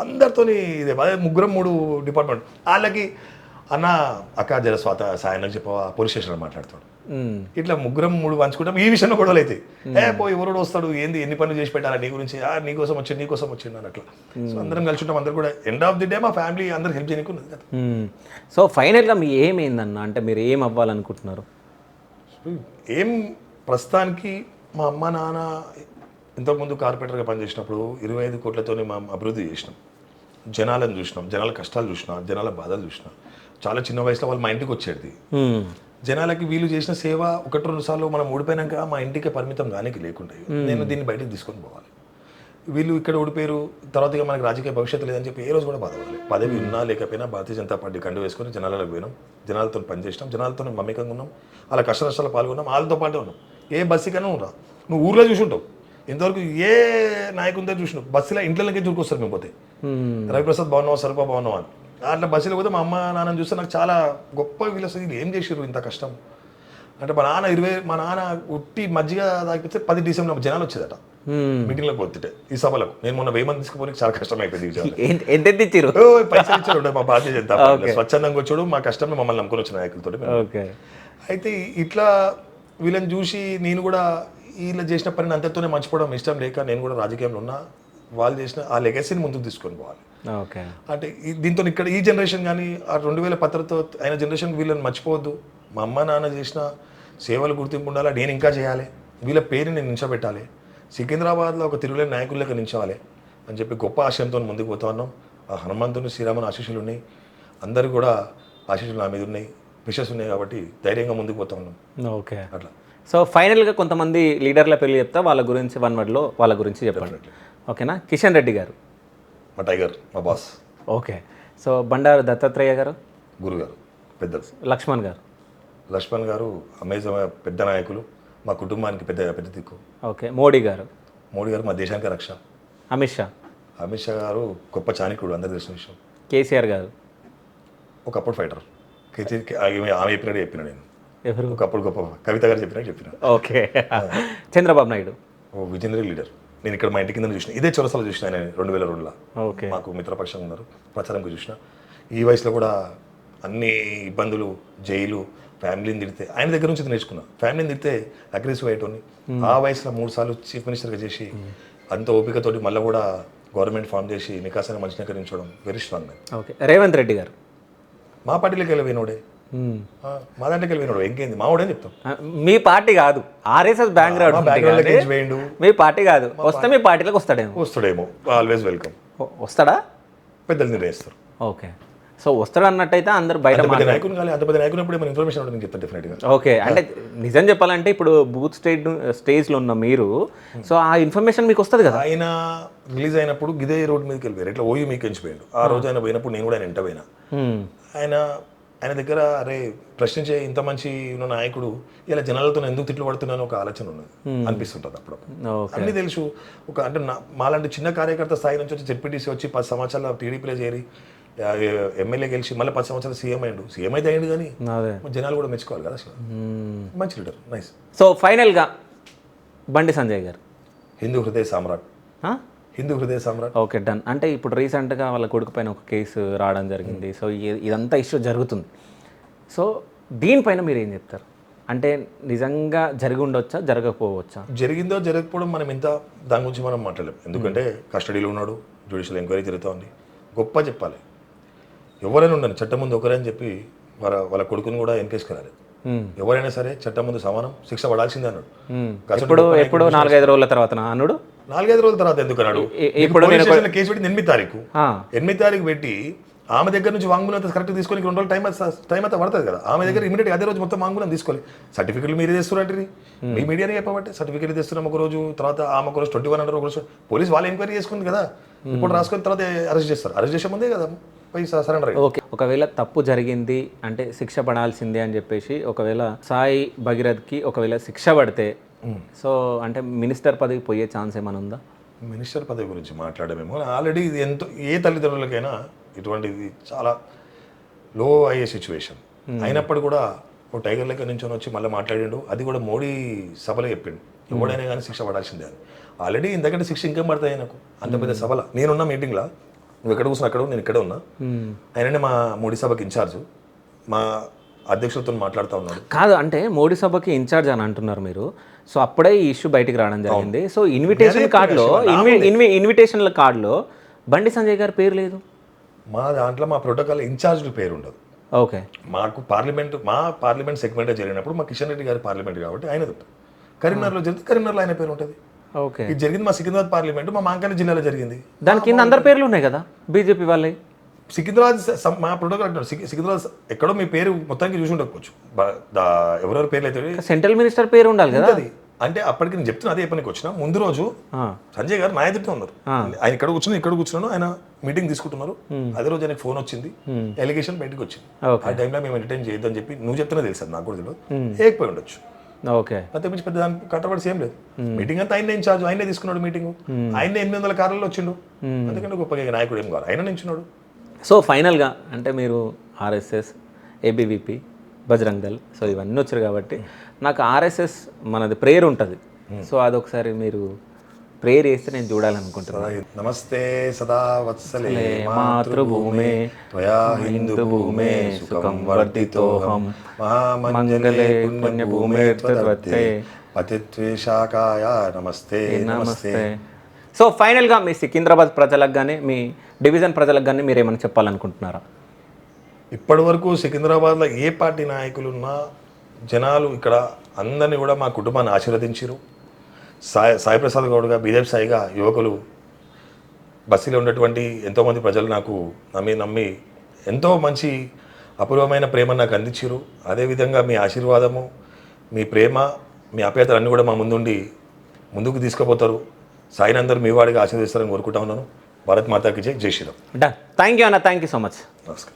అందరితోని ఇదే అదే ముగ్గురం 3 డిపార్ట్మెంట్. వాళ్ళకి అన్న అక్క జర స్వాత సాయన చెప్పవా పోలీస్ స్టేషన్లో మాట్లాడతాడు. ఇట్లా ముగ్గురం 3 పంచుకుంటాం. ఈ విషయంలో గొడవలు అయితే పోయి ఎవరోడు వస్తాడు, ఏంది ఎన్ని పనులు చేసి పెట్టాలా నీ గురించి, నీకోసం వచ్చింది అని అట్లా. సో అందరం కలిసి ఉంటాం. అందరు కూడా ఎండ్ ఆఫ్ ది డే మా ఫ్యామిలీ అందరు హెల్ప్ చేయకున్నది కదా. సో ఫైనల్గా మీ ఏం ఏందన్న, అంటే మీరు ఏం అవ్వాలనుకుంటున్నారు? ఏం ప్రస్తుతానికి మా అమ్మ నాన్న ఇంతకుముందు కార్పొరేటర్గా పనిచేసినప్పుడు 25 కోట్లతోనే మేము అభివృద్ధి చేసినాం. జనాలను చూసినాం, జనాల కష్టాలు చూసినాం, జనాల బాధలు చూసినాం. చాలా చిన్న వయసులో వాళ్ళు మా ఇంటికి వచ్చేది. జనాలకి వీళ్ళు చేసిన సేవ 1-2 సార్లు మనం ఓడిపోయినాక మా ఇంటికి పరిమితం దానికి లేకుండా నేను దీన్ని బయటకు తీసుకొని పోవాలి. వీళ్ళు ఇక్కడ ఓడిపోయారు, తర్వాత ఇక మనకి రాజకీయ భవిష్యత్తు లేదని చెప్పి ఏ రోజు కూడా బాధపడాలి. పదవి ఉన్నా లేకపోయినా భారతీయ జనతా పార్టీ కండు వేసుకొని జనాలకు పోయినాం, జనాలతో పనిచేసినాం, జనాలతో మమేకంగా ఉన్నాం, అలా కష్ట నష్టాలు పాల్గొన్నాం, వాళ్ళతో పాటే ఉన్నాం. ఏ బస్సుకైనా రా, నువ్వు ఊర్లో చూసుంటావు, ఇంతవరకు ఏ నాయకునితో చూసినావు, బస్సులో ఇంట్లోకి దూరుకొస్తారు మేము పోతే, రవిప్రసాద్ బాగున్నావా, సరూప బాగున్నావా అని. అట్లా బస్సులో పోతే మా అమ్మ నాన్నని చూస్తే నాకు చాలా గొప్ప వీళ్ళు అసలు వీళ్ళు ఏం చేసారు ఇంత కష్టం అంటే. మా నాన్న ఉట్టి మజ్జిగ తాగితే 10 డిసెంబర్ జనాలు వచ్చేదట మీటింగ్లకు పోతుంటే. ఈ సభలకు నేను మొన్న 1000 మంది తీసుకుపోయి చాలా కష్టం అయిపోయింది. పైసలు ఇచ్చాడు మా భారతీయ జనతా పార్టీ, స్వచ్ఛందంగా వచ్చాడు, మా కష్టంలో మమ్మల్ని నమ్ముకొని వచ్చిన నాయకులతో. అయితే ఇట్లా వీళ్ళని చూసి నేను కూడా వీళ్ళు చేసిన పనిని అంతటితోనే మర్చిపోవడం ఇష్టం లేక నేను కూడా రాజకీయంలో ఉన్నా. వాళ్ళు చేసిన ఆ లెగసీని ముందుకు తీసుకొని పోవాలి. అంటే దీంతో ఇక్కడ ఈ జనరేషన్ కానీ ఆ 2010తో అయిన జనరేషన్ వీళ్ళని మర్చిపోవద్దు. మా అమ్మ నాన్న చేసిన సేవలు గుర్తింపు ఉండాలి, నేను ఇంకా చేయాలి, వీళ్ళ పేరుని నేను నించోబెట్టాలి, సికింద్రాబాద్లో ఒక తిరుగులేని నాయకులకు నించాలి అని చెప్పి గొప్ప ఆశయంతో ముందుకు పోతా ఉన్నాం. ఆ హనుమంతుని శ్రీరాముని ఆశీస్సులు ఉన్నాయి, అందరు కూడా ఆశీస్సులు నా మీద ఉన్నాయి, విషెస్ ఉన్నాయి, కాబట్టి ధైర్యంగా ముందుకు పోతా ఉన్నాం. ఓకే అట్లా. సో ఫైనల్గా కొంతమంది లీడర్ల పేర్లు చెప్తా, వాళ్ళ గురించి 1 wordలో వాళ్ళ గురించి చెప్పండి. ఓకేనా? కిషన్ రెడ్డి గారు మా టైగర్, మా boss. Okay. So Bandaru Dattatreya గారు గురుగారు పెద్దలు. లక్ష్మణ్ గారు అమేజాన్ పెద్ద నాయకులు, మా కుటుంబానికి పెద్ద దిక్కు. ఓకే. మోడీ గారు మా దేశానికి రక్ష. అమిత్ షా గారు గొప్ప చాణికుడు, అందరు తెలిసిన విషయం. కేసీఆర్ గారు ఒకప్పుడు ఫైటర్. ఆమె చెప్పిన నేను ఎవరు? ఒకప్పుడు గొప్ప కవిత గారు చెప్పిన. Okay. Chandrababu Naidu visionary leader. నేను ఇక్కడ మా ఇంటి కింద చూసిన, ఇదే చొరసలో చూసిన ఆయన 2002లో. ఓకే. మాకు మిత్రపక్షంగా ఉన్నారు, ప్రచారంకి చూసిన. ఈ వయసులో కూడా అన్ని ఇబ్బందులు, జైలు, ఫ్యామిలీని తిడితే ఆయన దగ్గర నుంచి నేర్చుకున్నా. ఫ్యామిలీని తిడితే అగ్రెసివ్ అయ్యేటోని. ఆ వయసులో 3 సార్లు చీఫ్ మినిస్టర్గా చేసి అంత ఓపికతోటి మళ్ళీ కూడా గవర్నమెంట్ ఫామ్ చేసి నికాసంగా మంచిగా కరించడం very strong. Okay. Revanth Reddy garu మా పార్టీలోకి వెళ్ళిపోయినోడే, మా దాంట్లోకి వెళ్ళిపోయినాడు, ఇంకేంది మావాడని చెప్తాం. మీ పార్టీ కాదు, ఆర్ఎస్ఎస్ బ్యాక్గ్రౌండ్. మీ పార్టీ కాదు, వస్తే మీ పార్టీలోకి వస్తాడేమో. Always welcome. వస్తాడా? పెద్దలు నిర్ణయిస్తారు. ఓకే. సో వస్తాడు అన్నట్టయితే అందరు బయట అంత పెద్ద నాయకునప్పుడు ఏమైనా ఇన్ఫర్మేషన్ ఉంటుంది చెప్తాను డెఫినెట్గా. ఓకే. అంటే నిజం చెప్పాలంటే ఇప్పుడు బూత్ స్టేజ్లో ఉన్న మీరు, సో ఆ ఇన్ఫర్మేషన్ మీకు వస్తుంది కదా. ఆయన రిలీజ్ అయినప్పుడు గిదే రోడ్ మీదకి వెళ్ళిపోయారు, ఇట్లా ఓయూ మీకు ఎంచిపోయాడు. ఆ రోజు ఆయన పోయినప్పుడు నేను కూడా ఆయన ఎంట పోయినా. ఆయన దగ్గర అరే ప్రశ్నించే ఇంత మంచి ఉన్న నాయకుడు ఇలా జనాలతో ఎందుకు తిట్లు పడుతున్నాను ఒక ఆలోచన ఉన్నది, అనిపిస్తుంటుంది అప్పుడు. అన్ని తెలుసు. ఒక అంటే మాలాంటి చిన్న కార్యకర్త స్థాయి నుంచి వచ్చి జెడ్పీటీసీ వచ్చి 10 సంవత్సరాలు టీడీపీలో చేరి ఎమ్మెల్యే గెలిచి మళ్ళీ 10 సంవత్సరాలు సీఎం అయితే అయ్యిండు. కానీ జనాలు కూడా మెచ్చుకోవాలి కదా, అసలు మంచి లీడర్, నైస్. సో ఫైనల్గా బండి సంజయ్ గారు హిందూ హృదయ సామ్రాట్. Okay, done. అంటే ఇప్పుడు రీసెంట్గా వాళ్ళ కొడుకు పైన ఒక కేసు రావడం జరిగింది. సో ఇదంతా ఇష్యూ జరుగుతుంది. సో దీనిపైన మీరు ఏం చెప్తారు? అంటే నిజంగా జరిగి ఉండొచ్చా, జరగకపోవచ్చా? జరిగిందో జరగకపోవడం మనం ఇంత దాని గురించి మనం మాట్లాడలేం. ఎందుకంటే కస్టడీలో ఉన్నాడు, జ్యుడిషియల్ ఎంక్వైరీ జరుగుతూ ఉంది. గొప్ప చెప్పాలి, ఎవరైనా ఉండను చట్టం ముందు ఒకరే అని చెప్పి వాళ్ళ కొడుకుని కూడా ఎన్కేసుకురాలి. ఎవరైనా సరే చట్టం ముందు సమానం, శిక్ష పడాల్సిందే అన్నాడు. ఎప్పుడు 4-5 రోజుల తర్వాత అన్నాడు. 4-5 రోజుల తర్వాత ఎందుకు అన్నాడు? ఇప్పుడు పోలీస్ స్టేషన్లో కేసు పెట్టి 8వ తారీఖు 8వ తారీఖు పెట్టి ఆమె దగ్గర నుంచి వాంగ్మూలం అంతా కరెక్ట్ తీసుకొని 2 రోజులు టైం అయితే పడుతుంది కదా. ఆమె దగ్గర ఇమీడియట్ అదే రోజు మొత్తం వాంగ్మూలం తీసుకోవాలి. సర్టిఫికెట్లు మీరే తెస్తున్నట్టు మీ మీడియానే చెప్పబట్టి సర్టిఫికెట్లు తెస్తున్నాం ఒక రోజు, తర్వాత ఆమె ఒక రోజు 21 అంటారు, ఒక రోజు పోలీస్ వాళ్ళు ఎంక్వైరీ చేసుకుంది కదా. ఇప్పుడు రాసుకుని తర్వాత అరెస్ట్ చేస్తారు. అరెస్ట్ చేసే ముందే కదా పోయి సరెండర్ అయ్యి. ఓకే, ఒకవేళ తప్పు జరిగింది అంటే శిక్ష పడాల్సిందే అని చెప్పేసి ఒకవేళ సాయి భగీరథ్కి ఒకవేళ శిక్ష పడితే సో అంటే మినిస్టర్ పదవి పోయే ఛాన్స్ ఏమైనా ఉందా? మినిస్టర్ పదవి గురించి మాట్లాడమేమో. ఆల్రెడీ ఇది ఎంతో ఏ తల్లిదండ్రులకైనా ఇటువంటిది చాలా లో అయ్యే సిచ్యువేషన్ అయినప్పుడు కూడా ఓ టైగర్ లెక్క నుంచి వచ్చి మళ్ళీ మాట్లాడిండు. అది కూడా మోడీ సభలో చెప్పిండు ఎవడైనా కానీ శిక్ష పడాల్సిందే అని. ఆల్రెడీ ఇంతకంటే శిక్ష ఇంకేం పడతాయి నాకు అంత పెద్ద సభలో. నేనున్న మీటింగ్లో, నువ్వు ఎక్కడ కూర్చున్నా అక్కడ, నేను ఇక్కడే ఉన్నా. ఆయననే మా మోడీ సభకి ఇన్ఛార్జ్, మా అధ్యక్షులతో మాట్లాడుతూ ఉన్నాడు. కాదు అంటే మోడీ సభకి ఇన్ఛార్జ్ అని అంటున్నారు మీరు. సో అప్పుడే ఈ ఇష్యూ బయటికి రావడం జరిగింది. సో ఇన్విటేషన్ కార్డులో ఇన్విటేషన్ల కార్డులో బండి సంజయ్ గారి పేరు లేదు. మా దాంట్లో మా ప్రోటోకాల్ ఇన్ఛార్జ్ల పేరు ఉండదు. ఓకే, మాకు మా పార్లమెంట్ సెగ్మెంటే జరిగినప్పుడు మా కిషన్ రెడ్డి గారి పార్లమెంట్ కాబట్టి ఆయన కరీంనగర్లో జరిగితే కరీంనగర్లో ఆయన పేరు ఉంటుంది. ఓకే, ఇది జరిగింది మా సికింద్రాబాద్ పార్లమెంట్ మా మాంకాని జిల్లాలో జరిగింది. దాని కింద అందరి పేర్లు ఉన్నాయి కదా బీజేపీ వాళ్ళే. సికింద్రాబాద్ మా ప్రోటోకాల్ అంటారు. సికింద్రాబాద్ ఎక్కడో మీ పేరు మొత్తానికి చూసి ఉండకపోవచ్చు, ఎవరెవరి పేర్లు అయితే సెంట్రల్ మినిస్టర్ పేరు ఉండాలి కదా. అంటే అప్పటికి నేను చెప్తున్నా, అదే పనికి వచ్చిన ముందు రోజు సంజయ్ గారు నా ఎదురుతో ఉన్నారు. ఆయన ఇక్కడ కూర్చున్నాను, ఆయన మీటింగ్ తీసుకుంటున్నారు. అదే రోజు ఆయనకు ఫోన్ వచ్చింది, ఎలిగేషన్ బయటకు వచ్చింది. ఆ టైంలో మేము ఎంటర్టైన్ చేయొద్దని చెప్పి నువ్వు చెప్తున్నా తెలుసు, నాకు కూడా తెలియదు, ఏకపోయి ఉండొచ్చు. ఓకే, అంతే మించి పెద్ద దానికి కంట్రవర్సీ ఏం లేదు. మీటింగ్ అంతా ఆయన ఇన్ఛార్జ్, ఆయనే తీసుకున్నాడు మీటింగ్. ఆయన 800 కార్లలో వచ్చిండు. అందుకంటే గొప్పగా నాయకుడు ఏం కావాలి, ఆయన నించున్నాడు. సో ఫైనల్గా అంటే మీరు RSS, ABVP, Bajrang Dal, so ఇవన్నీ వచ్చారు కాబట్టి నాకు ఆర్ఎస్ఎస్ మనది ప్రేయర్ ఉంటుంది. సో అదొకసారి మీరు ప్రేయర్ చేస్తే నేను చూడాలనుకుంటున్నాను. నమస్తే సదా వత్సలే మాతృభూమే త్వయా హిందూ భూమే సుఖం వర్ధితోహం మహామంగళే పుణ్యభూమే త్వత్తే పతిత్వేషాకాయ నమస్తే నమస్తే. సో ఫైనల్గా మీ సికింద్రాబాద్ ప్రజలకు కానీ మీ డివిజన్ ప్రజలకు కానీ మీరు ఏమైనా చెప్పాలనుకుంటున్నారా? ఇప్పటి వరకు సికింద్రాబాద్లో ఏ పార్టీ నాయకులున్నా జనాలు ఇక్కడ అందరినీ కూడా మా కుటుంబాన్ని ఆశీర్వదించారు. సాయి ప్రసాద్ గౌడ్గా, బీజేపీ సాయిగా యువకులు, బస్సులో ఉన్నటువంటి ఎంతోమంది ప్రజలు నాకు నమ్మి ఎంతో మంచి అపూర్వమైన ప్రేమ నాకు అందించారు. అదేవిధంగా మీ ఆశీర్వాదము, మీ ప్రేమ, మీ ఆప్యాయతలు అన్నీ కూడా మా ముందుకు తీసుకుపోతారు. సాయిని అందరూ మీ వాడిగా ఆశీర్వదిస్తారని కోరుకుంటా ఉన్నాను. భారత్ మాతాకి జై, జై శ్రీరామ్. థ్యాంక్ యూ అన్న, థ్యాంక్ యూ సో మచ్. నమస్కారం.